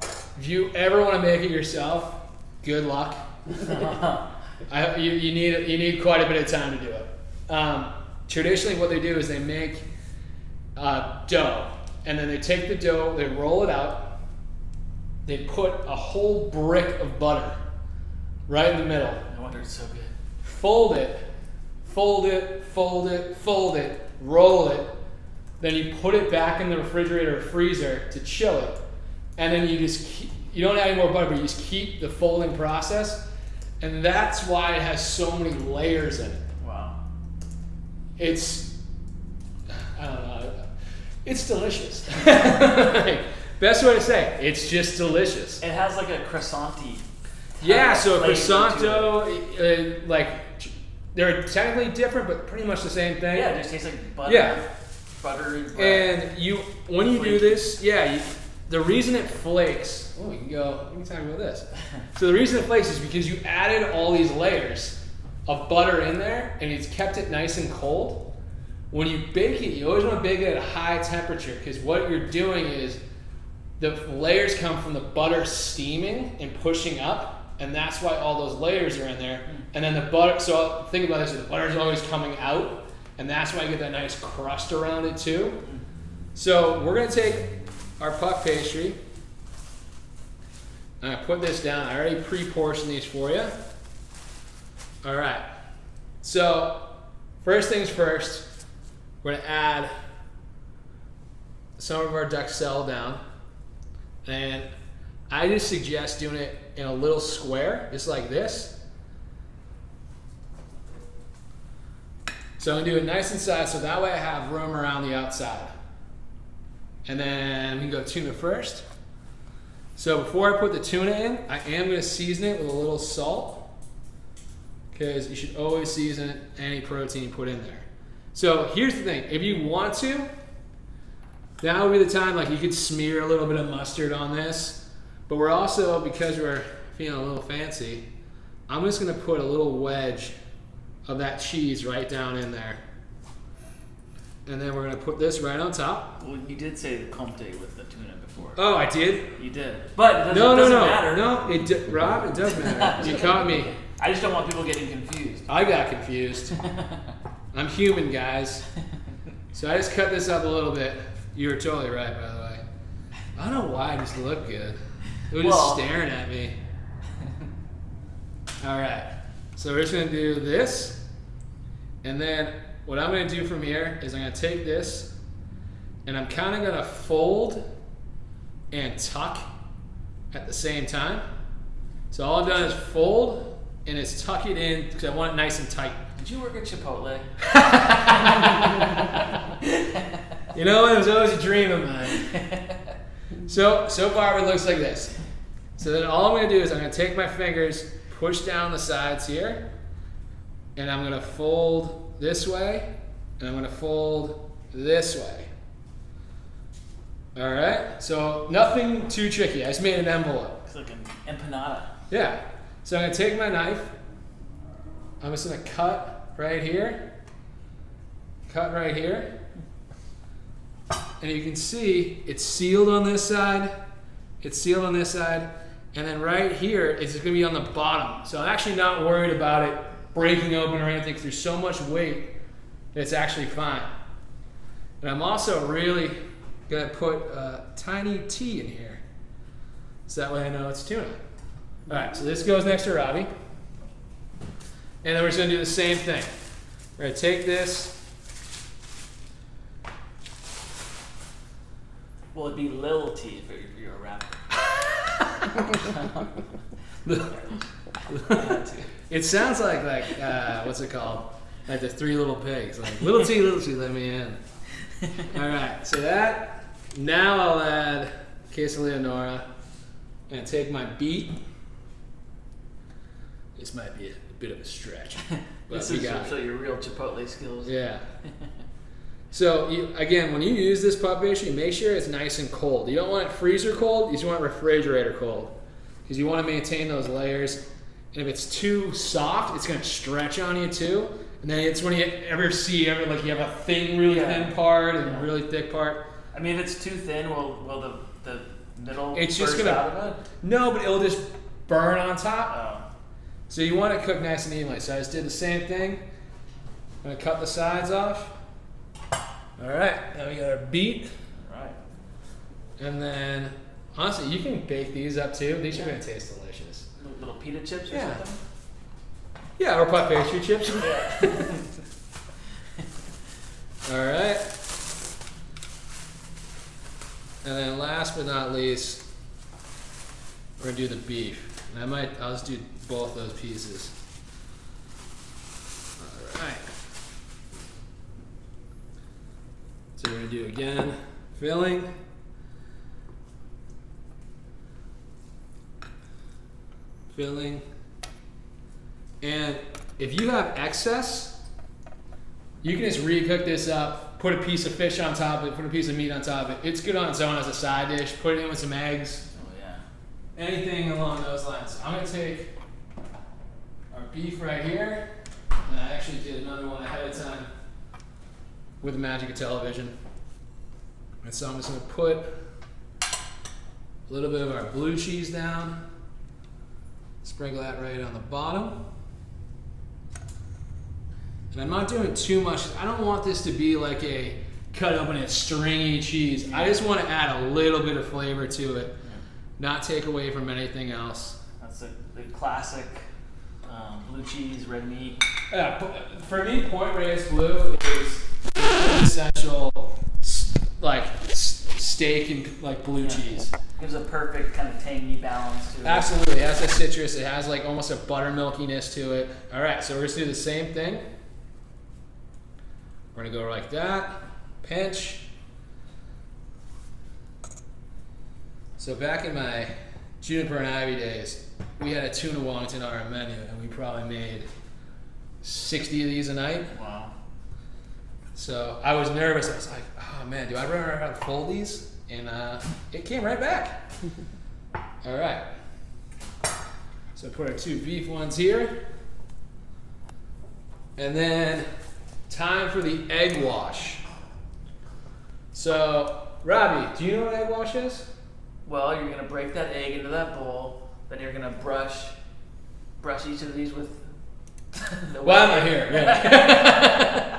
if you ever want to make it yourself, good luck. You need quite a bit of time to do it. Traditionally what they do is they make dough, and then they take the dough, they roll it out, they put a whole brick of butter right in the middle. No wonder it's so good. Fold it, fold it, fold it, fold it, roll it, then you put it back in the refrigerator or freezer to chill it, and then you don't add any more butter, but you just keep the folding process, and that's why it has so many layers in it. Wow. It's, I don't know, it's delicious. Best way to say it, it's just delicious. It has like a croissant-y. Yeah, so a flavor croissant to dough, like, they're technically different, but pretty much the same thing. Yeah, it just tastes like butter. Yeah. Buttery bread. And when you do this, the reason it flakes, we can talk about this. So the reason it flakes is because you added all these layers of butter in there, and it's kept it nice and cold. When you bake it, you always want to bake it at a high temperature, because what you're doing is the layers come from the butter steaming and pushing up, and that's why all those layers are in there. And then the butter, so think about this, the butter's always coming out, and that's why you get that nice crust around it too. So we're gonna take our puff pastry. I'm gonna put this down. I already pre-portioned these for you. All right. So first things first, we're gonna add some of our Decel down. And I just suggest doing it in a little square, just like this. So I'm gonna do it nice and size, so that way I have room around the outside. And then we can go tuna first. So before I put the tuna in, I am gonna season it with a little salt, because you should always season any protein you put in there. So here's the thing: if you want to, now would be the time. Like you could smear a little bit of mustard on this, but we're also, because we're feeling a little fancy, I'm just gonna put a little wedge of that cheese right down in there, and then we're gonna put this right on top. Well, you did say Comte with the tuna before. Oh, I did. You did, but it doesn't matter. No, Rob, it does matter. You caught me. I just don't want people getting confused. I got confused. I'm human, guys. So I just cut this up a little bit. You were totally right, by the way. I don't know why I just look good. It was just staring at me. All right. So we're just going to do this. And then what I'm going to do from here is I'm going to take this and I'm kind of going to fold and tuck at the same time. So all I've done is fold and it's tuck it in because I want it nice and tight. Did you work at Chipotle? You know, it was always a dream of mine. So far it looks like this. So then all I'm going to do is I'm going to take my fingers, push down the sides here, and I'm going to fold this way, and I'm going to fold this way. All right? So nothing too tricky. I just made an envelope. It's like an empanada. Yeah. So I'm going to take my knife. I'm just going to cut right here. Cut right here. And you can see it's sealed on this side. It's sealed on this side. And then right here, it's going to be on the bottom. So I'm actually not worried about it breaking open or anything because there's so much weight that it's actually fine. And I'm also really going to put a tiny T in here. So that way I know it's tuna. All right, so this goes next to Robbie. And then we're just going to do the same thing. We're going to take this. Well, it'd be Lil T if you're a rapper. It sounds like what's it called? Like the Three Little Pigs. Like little T, let me in. All right, so that. Now I'll add queso Leonora and take my beet. This might be a bit of a stretch. This is to show your real Chipotle skills. Yeah. So again, when you use this puff pastry, make sure it's nice and cold. You don't want it freezer cold. You just want it refrigerator cold, because you want to maintain those layers. And if it's too soft, it's going to stretch on you too. And then it's when you ever like you have a really thin part and a really thick part. I mean, if it's too thin, will the middle it's just burst out of it? No, but it'll just burn on top. Oh. So you want it cooked nice and evenly. So I just did the same thing. I'm going to cut the sides off. All right, now we got our beet. All right. And then, honestly, you can bake these up too. These are going to taste delicious. Little pita chips or something? Yeah, or puff pastry chips. All right. And then last but not least, we're going to do the beef. And I'll just do both those pieces. All right. So we're going to do again, filling, and if you have excess, you can just recook this up, put a piece of fish on top of it, put a piece of meat on top of it. It's good on its own as a side dish. Put it in with some eggs. Oh yeah. Anything along those lines. I'm going to take our beef right here, and I actually did another one ahead of time with the magic of television. And so I'm just going to put a little bit of our blue cheese down, sprinkle that right on the bottom. And I'm not doing too much. I don't want this to be like a cut open and stringy cheese. I just want to add a little bit of flavor to it, not take away from anything else. That's the classic blue cheese, red meat. For me, point raised blue is essential, like steak and like blue cheese. Gives a perfect kind of tangy balance to it. Absolutely, it has a citrus. It has like almost a buttermilkiness to it. All right, so we're just do the same thing. We're gonna go like that, pinch. So back in my Juniper and Ivy days, we had a tuna Wellington on our menu, and we probably made 60 of these a night. Wow. So I was nervous. I was like, oh man, do I remember how to fold these? And it came right back. All right. So put our 2 beef ones here. And then time for the egg wash. So, Robbie, do you know what egg wash is? Well, you're gonna break that egg into that bowl. Then you're gonna brush each of these with the Well, I'm here. Yeah.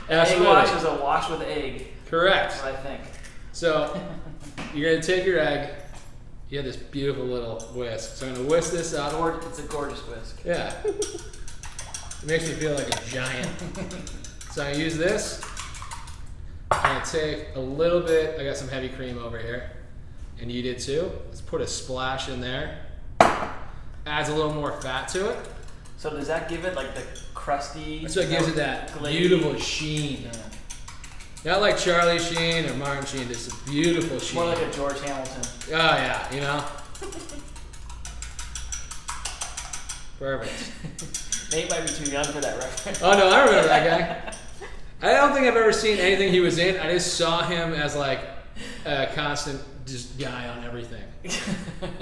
Egg wash is a wash with egg. Correct. That's what I think. So, you're gonna take your egg. You have this beautiful little whisk. So I'm gonna whisk this up. It's a gorgeous whisk. Yeah. It makes me feel like a giant. So I'm gonna use this. I'm gonna take a little bit. I got some heavy cream over here, and you did too. Let's put a splash in there. Adds a little more fat to it. So does that give it like the crusty? That's what gives it that glazy, beautiful sheen. Not like Charlie Sheen or Martin Sheen, just a beautiful sheen. More like a George Hamilton. Oh yeah, you know. Perfect. Nate might be too young for that reference. Oh no, I remember that guy. I don't think I've ever seen anything he was in. I just saw him as like a constant just guy on everything.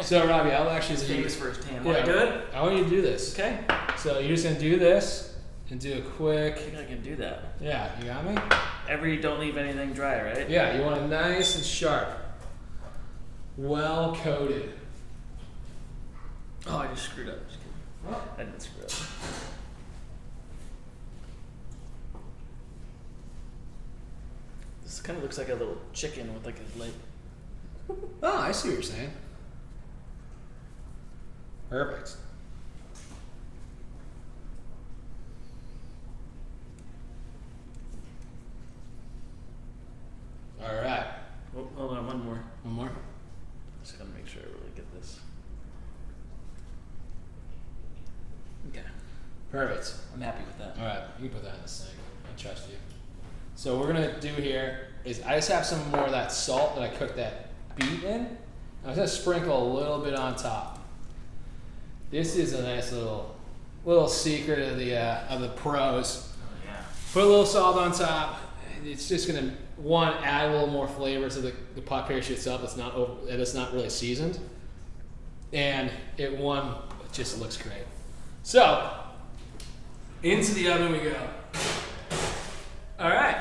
So Robbie, I'll actually His famous firsthand. Yeah, Want to do it? I want you to do this. Okay. So you're just gonna do this and do a I quick. think I can do that. Yeah, you got me? Don't leave anything dry, right? Yeah, you want it nice and sharp. Well coated. Oh, I just screwed up. Just kidding. Oh. I didn't screw up. This kind of looks like a little chicken with like a leg. Oh, I see what you're saying. Perfect. All right. Oh, hold on, one more. One more. Just gotta make sure I really get this. Okay, Perfect. I'm happy with that. All right, you can put that in the sink. I trust you. So what we're gonna do here is I just have some more of that salt that I cooked that beet in. I'm gonna sprinkle a little bit on top. This is a nice little secret of the pros. Oh yeah. Put a little salt on top. It's just gonna add a little more flavor to the pot pastry itself. It's not really seasoned, and it just looks great. So into the oven we go. All right.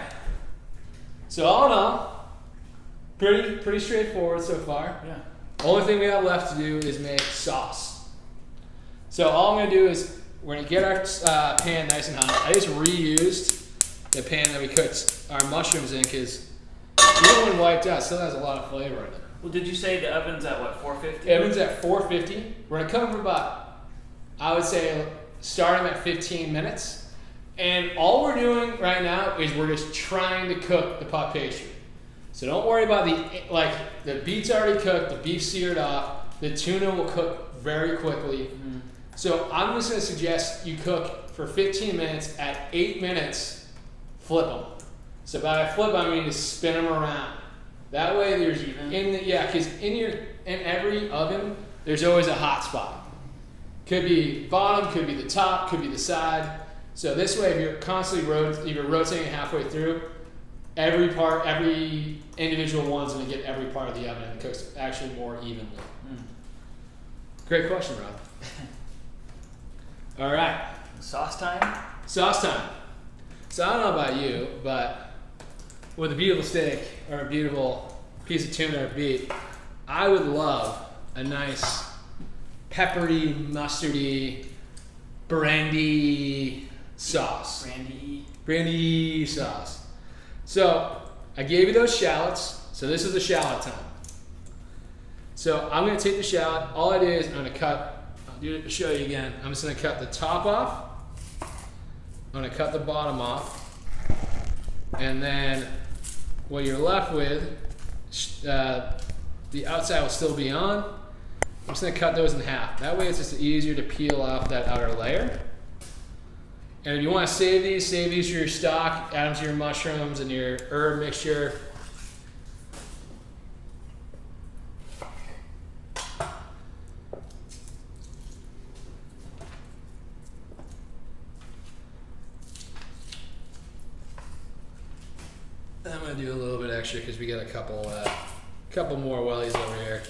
So all in all, pretty straightforward so far. Yeah. Only thing we have left to do is make sauce. So all I'm gonna do is we're gonna get our pan nice and hot. I just reused the pan that we cooked our mushrooms in because even when wiped out, it still has a lot of flavor in it. Well, did you say the oven's at what, 450? Oven's at 450. We're gonna cook for about, I would say, start them at 15 minutes. And all we're doing right now is we're just trying to cook the pot pastry. So don't worry about the beets already cooked, the beef seared off, the tuna will cook very quickly. Mm-hmm. So I'm just gonna suggest you cook for 15 minutes. At 8 minutes, flip them. So by flip, I mean to spin them around. That way there's, because in every oven, there's always a hot spot. Could be bottom, could be the top, could be the side. So this way, if you're constantly rotating halfway through, every individual one's going to get every part of the oven and it cooks actually more evenly. Mm. Great question, Rob. All right. Sauce time? Sauce time. So I don't know about you, but with a beautiful steak or a beautiful piece of tuna or beet, I would love a nice peppery, mustardy, brandy sauce. Brandy sauce. So I gave you those shallots. So this is the shallot time. So I'm going to take the shallot. All I did is I'm going to show you again. I'm just going to cut the top off. I'm going to cut the bottom off. And then what you're left with, the outside will still be on. I'm just going to cut those in half. That way it's just easier to peel off that outer layer. And if you want to save these for your stock, add them to your mushrooms and your herb mixture. to do a little bit extra because we got a couple more wellies over here.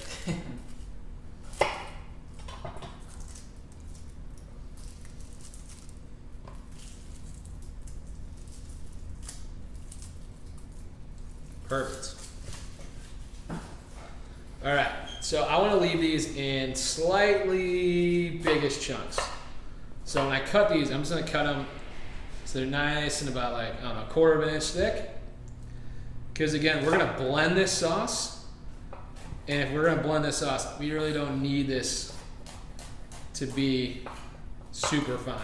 Perfect. All right, so I want to leave these in slightly biggish chunks. So when I cut these, I'm just going to cut them so they're nice and about like, I don't know, 1/4 of an inch thick. Because again, we're going to blend this sauce. And if we're going to blend this sauce, we really don't need this to be super fine.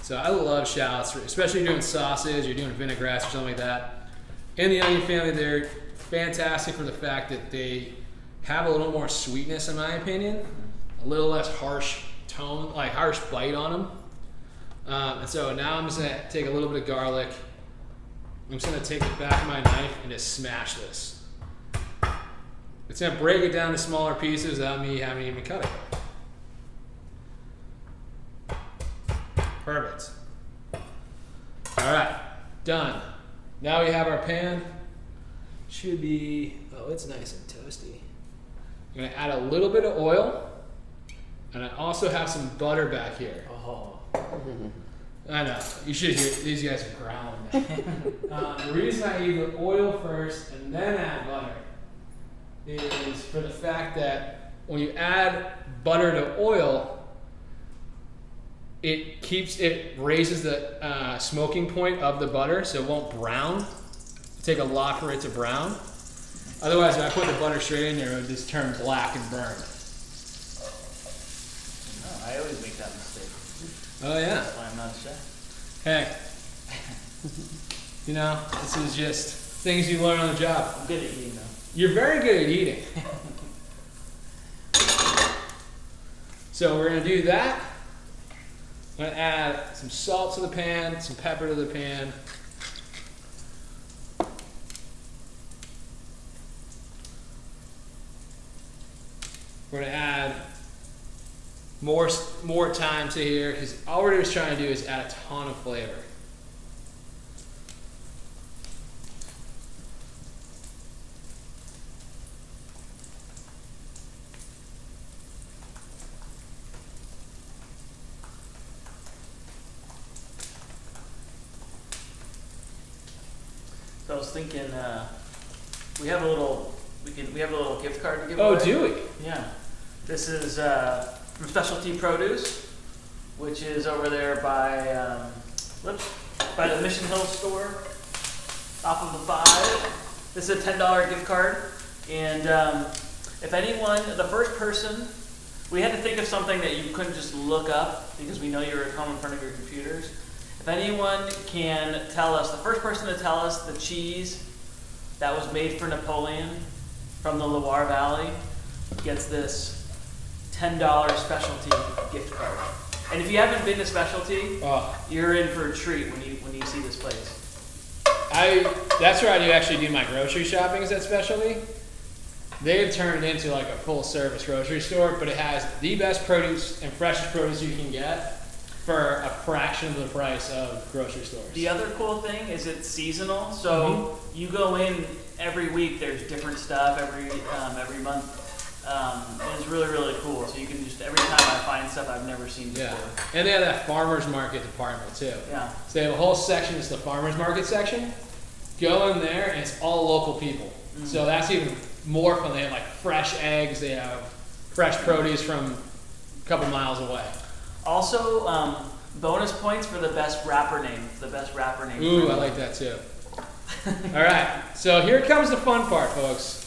So I love shallots, especially if you're doing sausage, you're doing vinaigrettes or something like that. In the onion family, they're fantastic for the fact that they have a little more sweetness, in my opinion, a little less harsh tone, like harsh bite on them. And so now I'm just gonna take a little bit of garlic. I'm just gonna take the back of my knife and just smash this. It's gonna break it down to smaller pieces without me having to even cut it. Perfect. All right, done. Now we have our pan. Should be, oh, it's nice and toasty. I'm gonna add a little bit of oil, and I also have some butter back here. Oh. I know, you should hear, these guys are growling. The reason I eat the oil first and then add butter is for the fact that when you add butter to oil, it raises the smoking point of the butter, so it won't brown. It'll take a lot for it to brown. Otherwise, if I put the butter straight in there, it would just turn black and burn. No, I always make that mistake. Oh yeah. That's why I'm not a chef. Hey, you know, this is just things you learn on the job. I'm good at eating though. You're very good at eating. So we're gonna do that. I'm gonna add some salt to the pan, some pepper to the pan. We're gonna add more thyme to here because all we're just trying to do is add a ton of flavor. So I was thinking, we have a little gift card to give Oh, away. do we? Yeah. This is from Specialty Produce, which is over there by the Mission Hill store, off of the 5. This is a $10 gift card, and if anyone, the first person, we had to think of something that you couldn't just look up because we know you're at home in front of your computers. If anyone can tell us, the first person to tell us the cheese that was made for Napoleon from the Loire Valley gets this $10 specialty gift card. And if you haven't been to Specialty, you're in for a treat when you see this place. That's where I actually do my grocery shopping, is at Specialty. They've turned into like a full service grocery store, but it has the best produce and freshest produce you can get for a fraction of the price of grocery stores. The other cool thing is it's seasonal, so you go in every week. There's different stuff every month. And it's really, really cool. So you can just, every time I find stuff I've never seen before. Yeah, and they have that farmer's market department too. Yeah. So they have a whole section, it's the farmer's market section. Go in there and it's all local people. So that's even more fun. They have like fresh eggs, they have fresh produce from a couple miles away. Also, bonus points for the best rapper name. Ooh, I like that too. All right, so here comes the fun part, folks.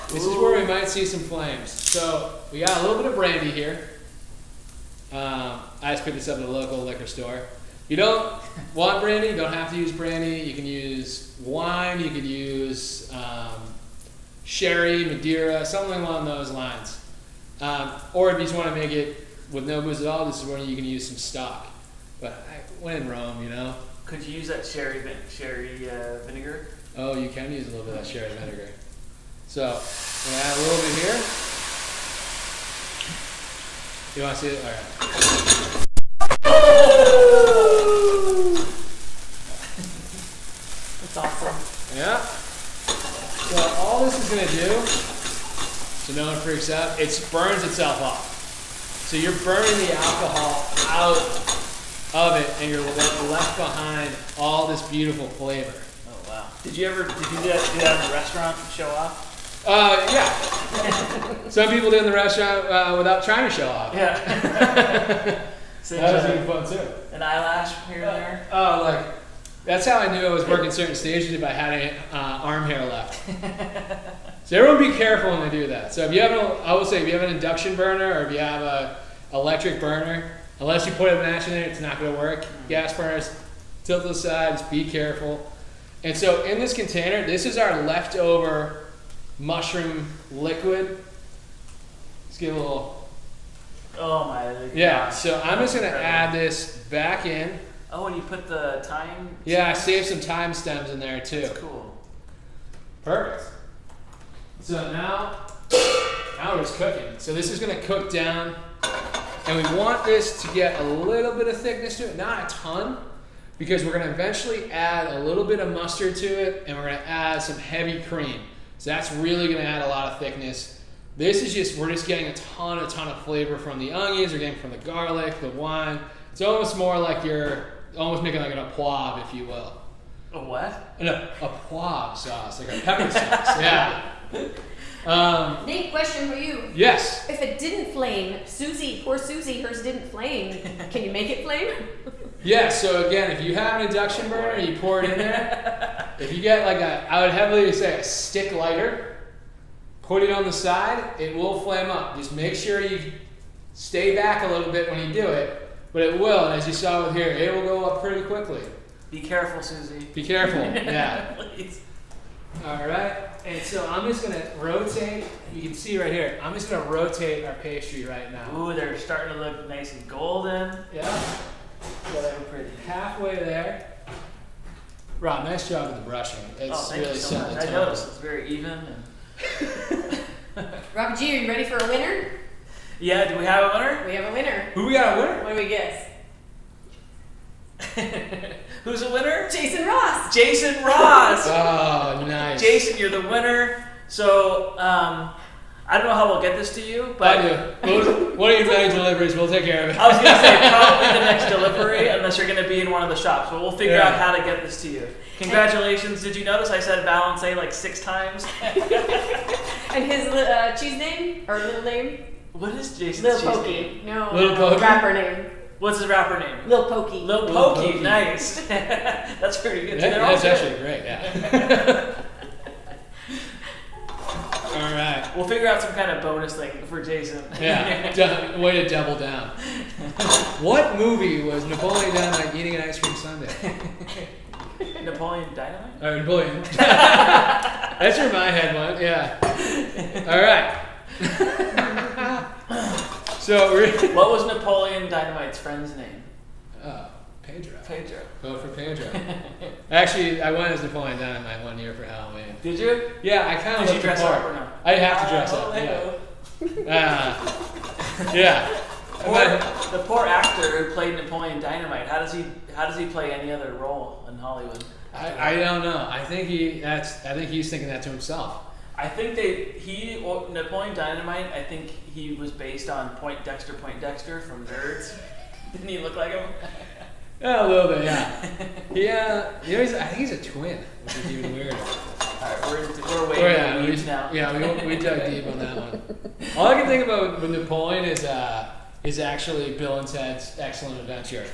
This is where we might see some flames. So we got a little bit of brandy here. I just picked this up at a local liquor store. You don't want brandy, you don't have to use brandy. You can use wine, you could use sherry, Madeira, something along those lines. Or if you just want to make it with no booze at all, this is where you can use some stock. But when in Rome, you know. Could you use that sherry vinegar? Oh, you can use a little bit of that sherry vinegar. So, I'm gonna add a little bit here. You want to see it? All right. That's awesome. Yeah. So all this is going to do, so no one freaks out, it burns itself off. So you're burning the alcohol out of it, and you're left behind all this beautiful flavor. Oh wow! Did you do that in a restaurant to show off? Yeah. Some people do in the restaurant without trying to show off. Yeah. That was even fun too. An eyelash here and there. Oh, like that's how I knew I was working certain stages if I had any arm hair left. So everyone be careful when they do that. So if you have I will say if you have an induction burner or if you have a electric burner, unless you put a match in it, it's not going to work. Gas burners, tilt to the side, just be careful. And so in this container, this is our leftover mushroom liquid. Let's give a little. Oh my. Yeah, gosh. so I'm just going to add this back in. Oh, and you put the thyme? Yeah, I saved some thyme stems in there too. That's cool. Perfect. So now we're just cooking. So this is going to cook down. And we want this to get a little bit of thickness to it, not a ton, because we're going to eventually add a little bit of mustard to it, and we're going to add some heavy cream. So that's really going to add a lot of thickness. This is just, we're just getting a ton of flavor from the onions, we're getting from the garlic, the wine. It's almost more like you're almost making like an poivre, if you will. A what? A poivre sauce, like a pepper sauce, yeah. Nate, question for you. Yes. If it didn't flame, poor Susie, hers didn't flame. Can you make it flame? Yeah, so again, if you have an induction burner, you pour it in there. If you get like I would heavily say a stick lighter, put it on the side, it will flame up. Just make sure you stay back a little bit when you do it, but it will, and as you saw with here, it will go up pretty quickly. Be careful, Susie. Be careful, yeah. Please. All right, and so I'm just gonna rotate, you can see right here, I'm just gonna rotate our pastry right now. Ooh, they're starting to look nice and golden. Yeah, Whatever, pretty. halfway there. Rob, nice job with the brushing. It's Thank really you so much. setting the I tone. noticed it's very even. Robert G, are you ready for a winner? Yeah, do we have a winner? We have a winner. Who we got a winner? What do we guess? Who's the winner? Jason Ross. Jason Ross. Oh, nice. Jason, you're the winner. So, I don't know how we'll get this to you, but I do. One of your many deliveries, we'll take care of it. I was going to say probably the next delivery, unless you're going to be in one of the shops. But we'll figure out how to get this to you. Congratulations. Did you notice I said balance like 6 times? And his cheese name? Or little name? What is Jason's Lil cheese Pokey. name? No. Lil Pokey? Rapper name. What's his rapper name? Lil Pokey. Lil Lil Pokey. Pokey. Nice. That's pretty good. That's actually great, yeah. All right. We'll figure out some kind of bonus thing for Jason. Yeah, way to double down. What movie was Napoleon Dynamite eating an ice cream sundae? Napoleon Dynamite? Or Napoleon. That's where my head went, yeah. All right. So, What was Napoleon Dynamite's friend's name? Pedro. Pedro. Vote for Pedro. Actually, I went as Napoleon Dynamite one year for Halloween. Did you? Yeah, I kind of Did you looked dress the part. up or no? I have to dress up. Yeah. Yeah. The poor actor who played Napoleon Dynamite. How does he play any other role in Hollywood? I don't know. I think he's thinking that to himself. I think Napoleon Dynamite. I think he was based on Point Dexter from Nerds. Didn't he look like him? Yeah, a little bit, yeah. I think he's a twin, which is even weirder. Alright, we're way in the weeds now. Yeah, we dug deep on that one. All I can think about with Napoleon is actually Bill and Ted's Excellent Adventure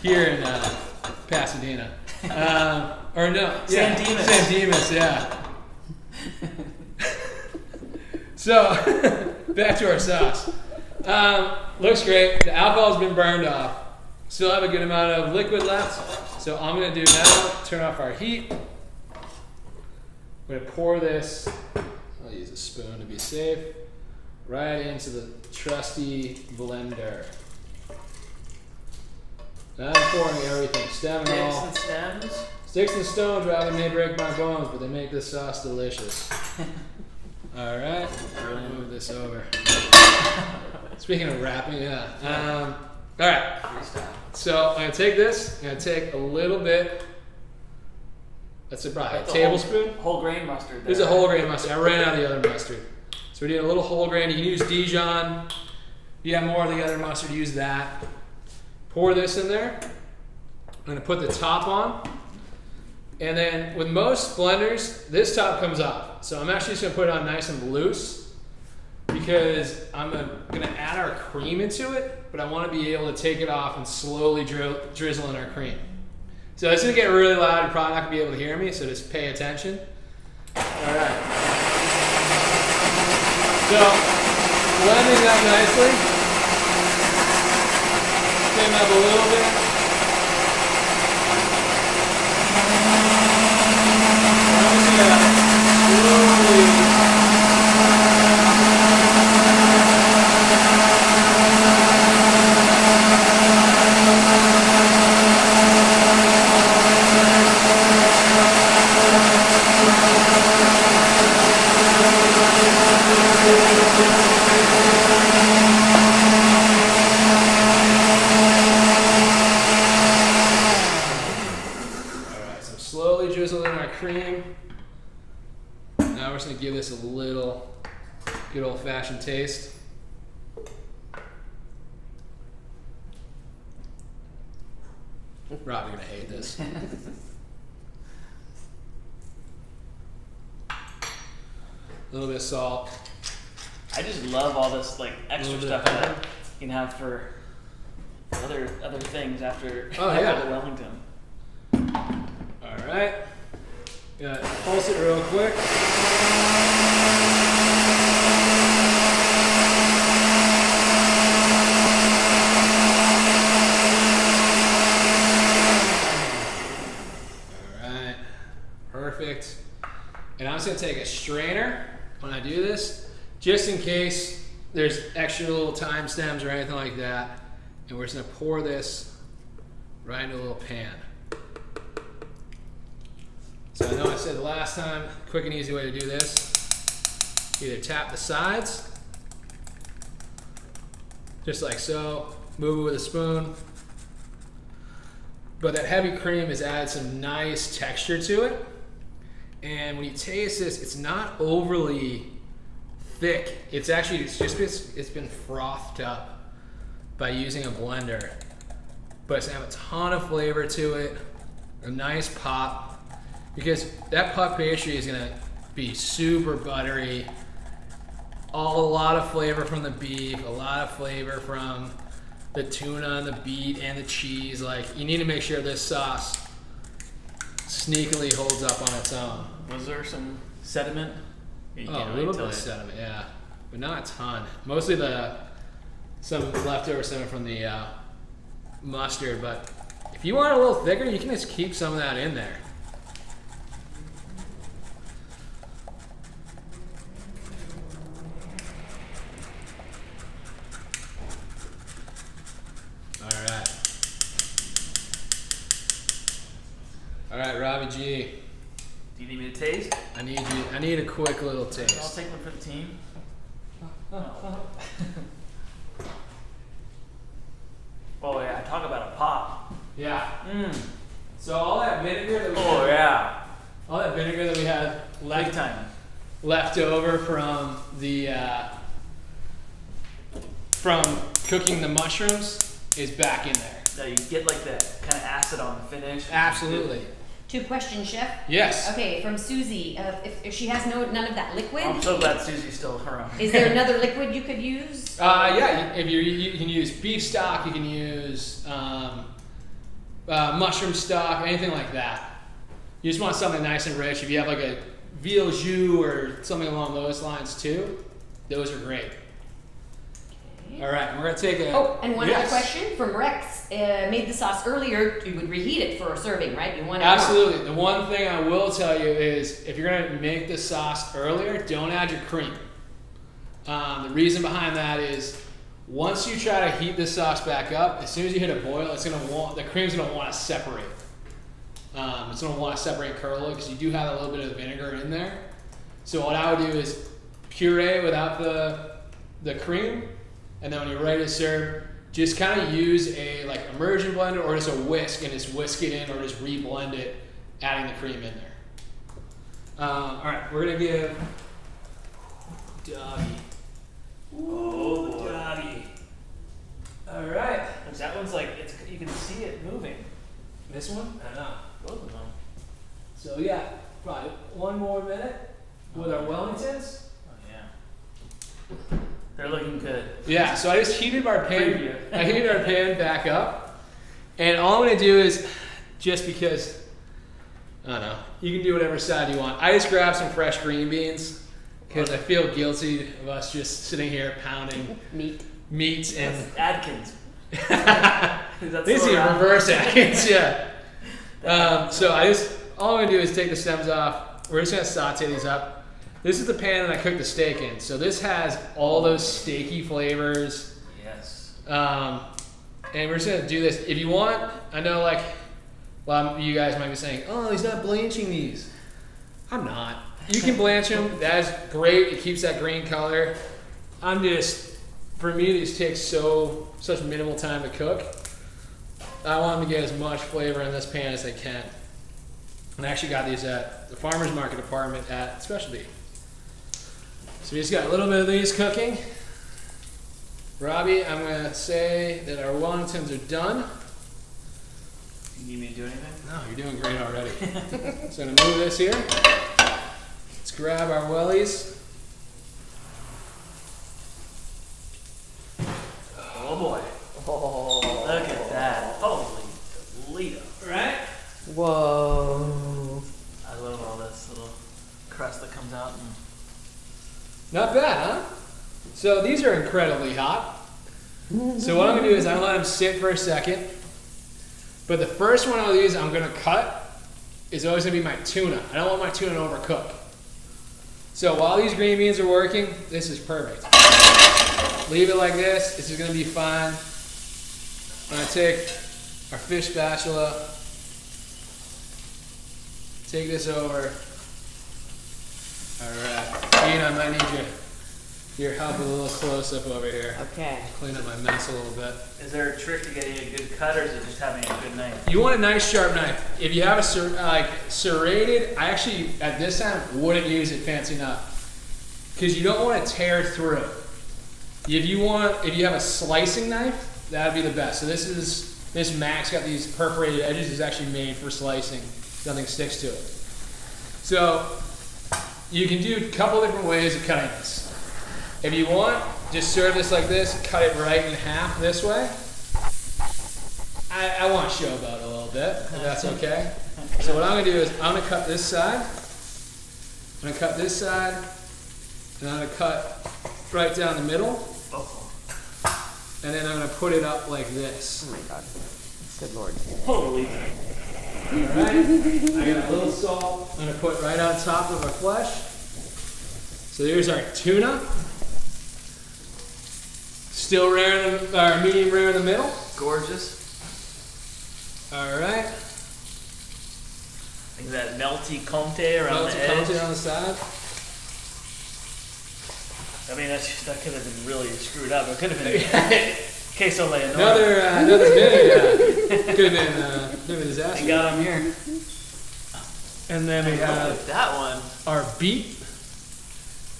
here in Pasadena. Or no, San Dimas. San Dimas, yeah. So, back to our sauce. Looks great. The alcohol's been burned off. Still have a good amount of liquid left. So I'm going to do now, turn off our heat. I'm going to pour this, I'll use a spoon to be safe, right into the trusty blender. Now I'm pouring everything, stem and all. Sticks and stems. Sticks and stones rather may break my bones, but they make this sauce delicious. All right, move this over. Speaking of wrapping, yeah. All right. Freestyle. So I'm gonna take this. I'm gonna take a little bit. That's about a That's tablespoon. Whole grain mustard. There's a whole grain mustard. I ran out of the other mustard. So we're doing a little whole grain. You can use Dijon. If you have more of the other mustard, use that. Pour this in there. I'm gonna put the top on. And then with most blenders, this top comes off. So I'm actually just gonna put it on nice and loose because I'm gonna add our cream into it, but I wanna be able to take it off and slowly drizzle in our cream. So it's gonna get really loud. You're probably not gonna be able to hear me, so just pay attention. All right. So blending that nicely. Skim up a little bit. Slowly drizzle in our cream. Now we're just gonna give this a little good old-fashioned taste. Rob, you're gonna hate this. A little bit of salt. I just love all this like extra Little bit stuff of that pepper. you can have for other things after, Oh, after yeah. the Wellington. All right. Gonna pulse it real quick. All right. Perfect. And I'm just gonna take a strainer when I do this, just in case there's extra little time stems or anything like that. And we're just gonna pour this right into a little pan. So I know I said last time, quick and easy way to do this. Either tap the sides, just like so, move it with a spoon. But that heavy cream has added some nice texture to it. And when you taste this, it's not overly thick. It's actually, it's been frothed up by using a blender. But it's gonna have a ton of flavor to it, a nice pop. Because that puff pastry is gonna be super buttery, a lot of flavor from the beef, a lot of flavor from the tuna and the beet and the cheese. Like, you need to make sure this sauce sneakily holds up on its own. Was there some sediment? You Oh, can't a really little tell bit of it. sediment, yeah, but not a ton. Mostly some leftover sediment from the mustard. But if you want it a little thicker, you can just keep some of that in there. All right, Robbie G. Do you need me to taste? I need a quick little I'll taste. take one for the team. Oh yeah, talk about a pop. Yeah. Mmm. So all that vinegar that we Oh had, yeah. all that vinegar that we had Big time. left over from the from cooking the mushrooms is back in there. Now you get like that kind of acid on the finish. Absolutely. 2 questions, Chef. Yes. Okay, from Susie. If she has none of that liquid, I'm so glad Susie's still around. is there another liquid you could use? Yeah. If you can use beef stock, you can use mushroom stock, anything like that. You just want something nice and rich. If you have like a veal jus or something along those lines too, those are great. Okay. All right, we're gonna take a. Oh, and one Yes. other question from Rex. Made the sauce earlier. You would reheat it for a serving, right? You want it Absolutely. The one thing I will tell you is if you're gonna make the sauce earlier, don't add your cream. The reason behind that is once you try to heat this sauce back up, as soon as you hit a boil, the cream's gonna want to separate. It's gonna want to separate curl because you do have a little bit of vinegar in there. So what I would do is puree without the cream, and then when you're ready to serve, just kind of use a like immersion blender or just a whisk and just whisk it in or just re-blend it, adding the cream in there. All right, we're gonna give doggy. Oh, boy. Doggy. All right. That one's like, you can see it moving. This one? I know. Both of them. So yeah, probably 1 more minute with our Wellingtons. Oh, yeah. They're looking good. Yeah, so I just heated our pan. Preview. I heated our pan back up, and all I'm gonna do is, just because, I don't know, you can do whatever side you want. I just grabbed some fresh green beans because I feel guilty of us just sitting here pounding meats and That's Adkins. this is reverse Atkins, yeah. So all I'm gonna do is take the stems off. We're just gonna saute these up. This is the pan that I cooked the steak in. So this has all those steaky flavors. Yes. And we're just gonna do this. If you want, I know like, well, you guys might be saying, oh, he's not blanching these. I'm not. You can blanch them. That's great. It keeps that green color. I'm just, for me, these take such minimal time to cook. I want them to get as much flavor in this pan as they can. And I actually got these at the farmer's market department at Specialty. So we just got a little bit of these cooking. Robbie, I'm gonna say that our Wellingtons are done. You need me to do anything? No, you're doing great already. So I'm gonna move this here. Let's grab our wellies. Oh boy. Oh, look at that. Holy Toledo. Right? Whoa. I love all this little crust that comes out. And Not bad, huh? So these are incredibly hot. So what I'm gonna do is I'm gonna let them sit for a second. But the first one of these I'm gonna cut is always gonna be my tuna. I don't want my tuna to overcook. So while these green beans are working, this is perfect. Leave it like this. This is gonna be fine. I'm gonna take our fish spatula, take this over. All right, Gina, I might need your help with a little close-up over here. Okay. Clean up my mess a little bit. is there a trick to getting a good cut, or is it just having a good knife? You want a nice sharp knife. If you have a serrated, I actually at this time wouldn't use it fancy enough because you don't want to tear through. If you have a slicing knife, that'd be the best. So this Max got these perforated edges. Is actually made for slicing. Nothing sticks to it. So you can do a couple different ways of cutting this. If you want, just serve this like this, cut it right in half this way. I want to showboat a little bit, if that's okay. So what I'm going to do is I'm going to cut this side. I'm going to cut this side, and I'm going to cut right down the middle, Oh. and then I'm going to put it up like this. Oh my God. Good Lord. Holy. Alright, I got a little salt I'm going to put right on top of our flesh. So there's our tuna. Still rare, or medium rare in the middle. Gorgeous. Alright. Like that melty comté around the edge. Melted on the side. I mean, that could have been really screwed up. It could have been queso Leonora. Another minute, could have been a disaster. I got him here. And then we Look have at that one. our beet.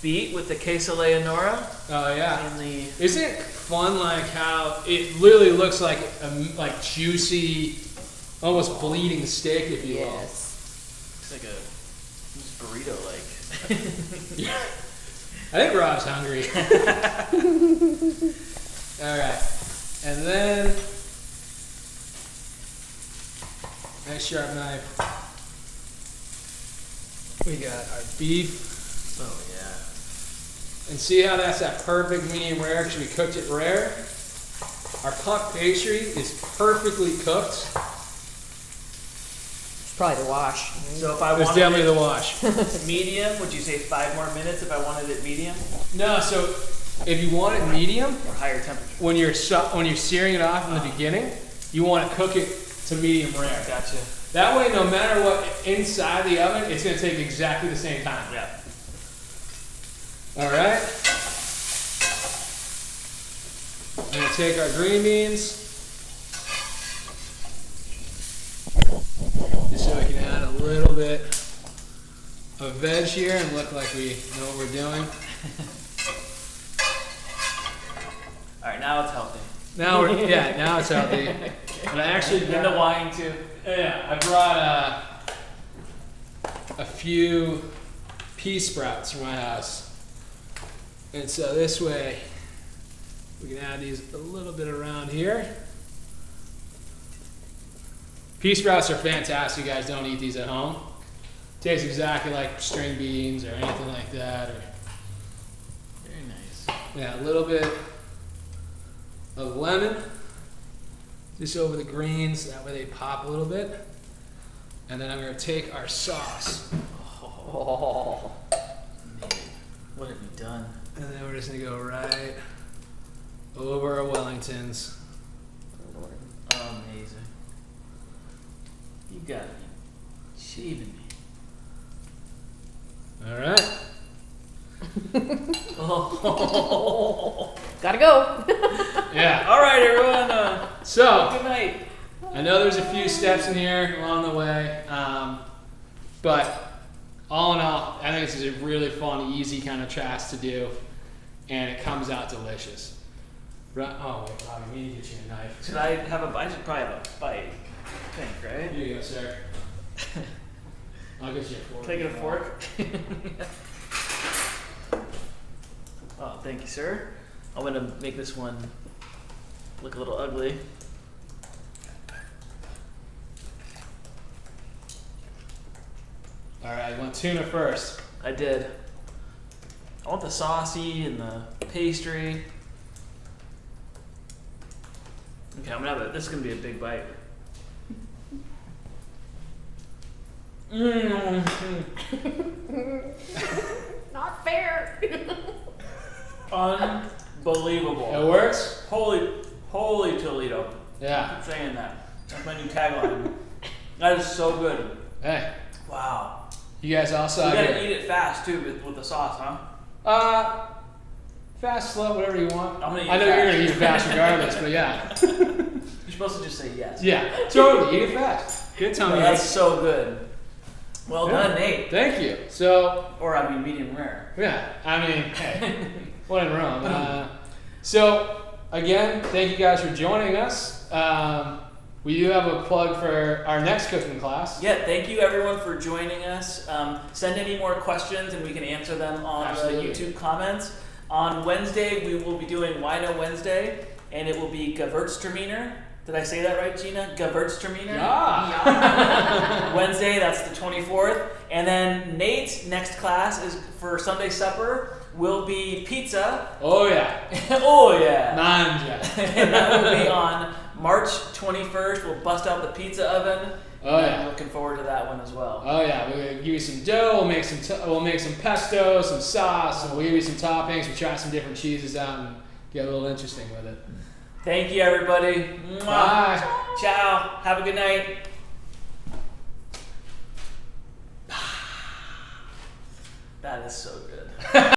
Beet with the queso Leonora. Oh yeah. And the Isn't it fun like how it literally looks like a juicy, almost bleeding steak, if you will. Yes. looks like a burrito like. Yeah. I think Rob's hungry. All right, and then nice sharp knife. We got our beef. Oh yeah. And see how that's that perfect medium rare because we cooked it rare. Our puff pastry is perfectly cooked. It's probably the wash. So if I It's wanted definitely it the wash. medium, would you say 5 more minutes if I wanted it medium No, so if you want it medium, or higher temperature? when you're searing it off in the beginning, you want to cook it to medium rare. Gotcha. That way, no matter what inside the oven, it's going to take exactly the same time. Yeah. All right. I'm going to take our green beans. Just so we can add a little bit of veg here and look like we know what we're doing. All right, now it's healthy. Now now it's healthy. And I actually Into wine too. Yeah, I brought a few pea sprouts from my house. And so this way, we can add these a little bit around here. Pea sprouts are fantastic. You guys don't eat these at home. Tastes exactly like string beans or anything like that. Or, Very nice. yeah, a little bit of lemon just over the greens. That way they pop a little bit. And then I'm going to take our sauce. Oh, man. What have you done? And then we're just going to go right over our Wellingtons. Amazing. You gotta be shaving me. All right. Oh. Gotta go. Yeah. All right, everyone. So, Good night. I know there's a few steps in here along the way, but all in all, I think this is a really fun, easy kind of chast to do, and it comes out delicious. Right? Oh wait, Bobby, we need to get you a knife. Should I have a bite? I should probably have a bite. I think, right? Here you go, sir. I'll get you a fork. Taking a fork. Oh, thank you, sir. I'm gonna make this one look a little ugly. All right, you want tuna first. I did. I want the saucy and the pastry. Okay, I'm gonna have this is gonna be a big bite. Not fair. Unbelievable. It works? Holy Toledo. Yeah. Keep saying that. That's my new tagline. That is so good. Hey, Wow. you guys also You gotta eat it fast too with the sauce, huh? Fast, slow, whatever you want. I'm gonna eat I know fast. you're gonna eat it fast regardless, but yeah. You're supposed to just say yes. Yeah, totally. Eat it fast. Good Oh, tummy. that's so good. Well Yeah. done, Nate. Thanm you. So, Or I mean, medium rare. yeah, I mean, hey, what in Rome? So, again, thank you guys for joining us. We do have a plug for our next cooking class. Yeah, thank you everyone for joining us. Send any more questions and we can answer them on Absolutely. the YouTube comments. On Wednesday, we will be doing Wino Wednesday, and it will be Gewürztraminer. Did I say that right, Gina? Gewürztraminer? Yeah. Wednesday, that's the 24th. And then Nate's next class is for Sunday supper will be pizza. Oh, yeah. Oh yeah. Manja. And that will be on March 21st. We'll bust out the pizza oven. Oh, And yeah. I'm looking forward to that one as well. Oh yeah, we'll give you some dough. We'll make some pesto, some sauce, and we'll give you some toppings. We'll try some different cheeses out and get a little interesting with it. Thank you, everybody. Mwah. Bye. Ciao. Have a good night. That is so good.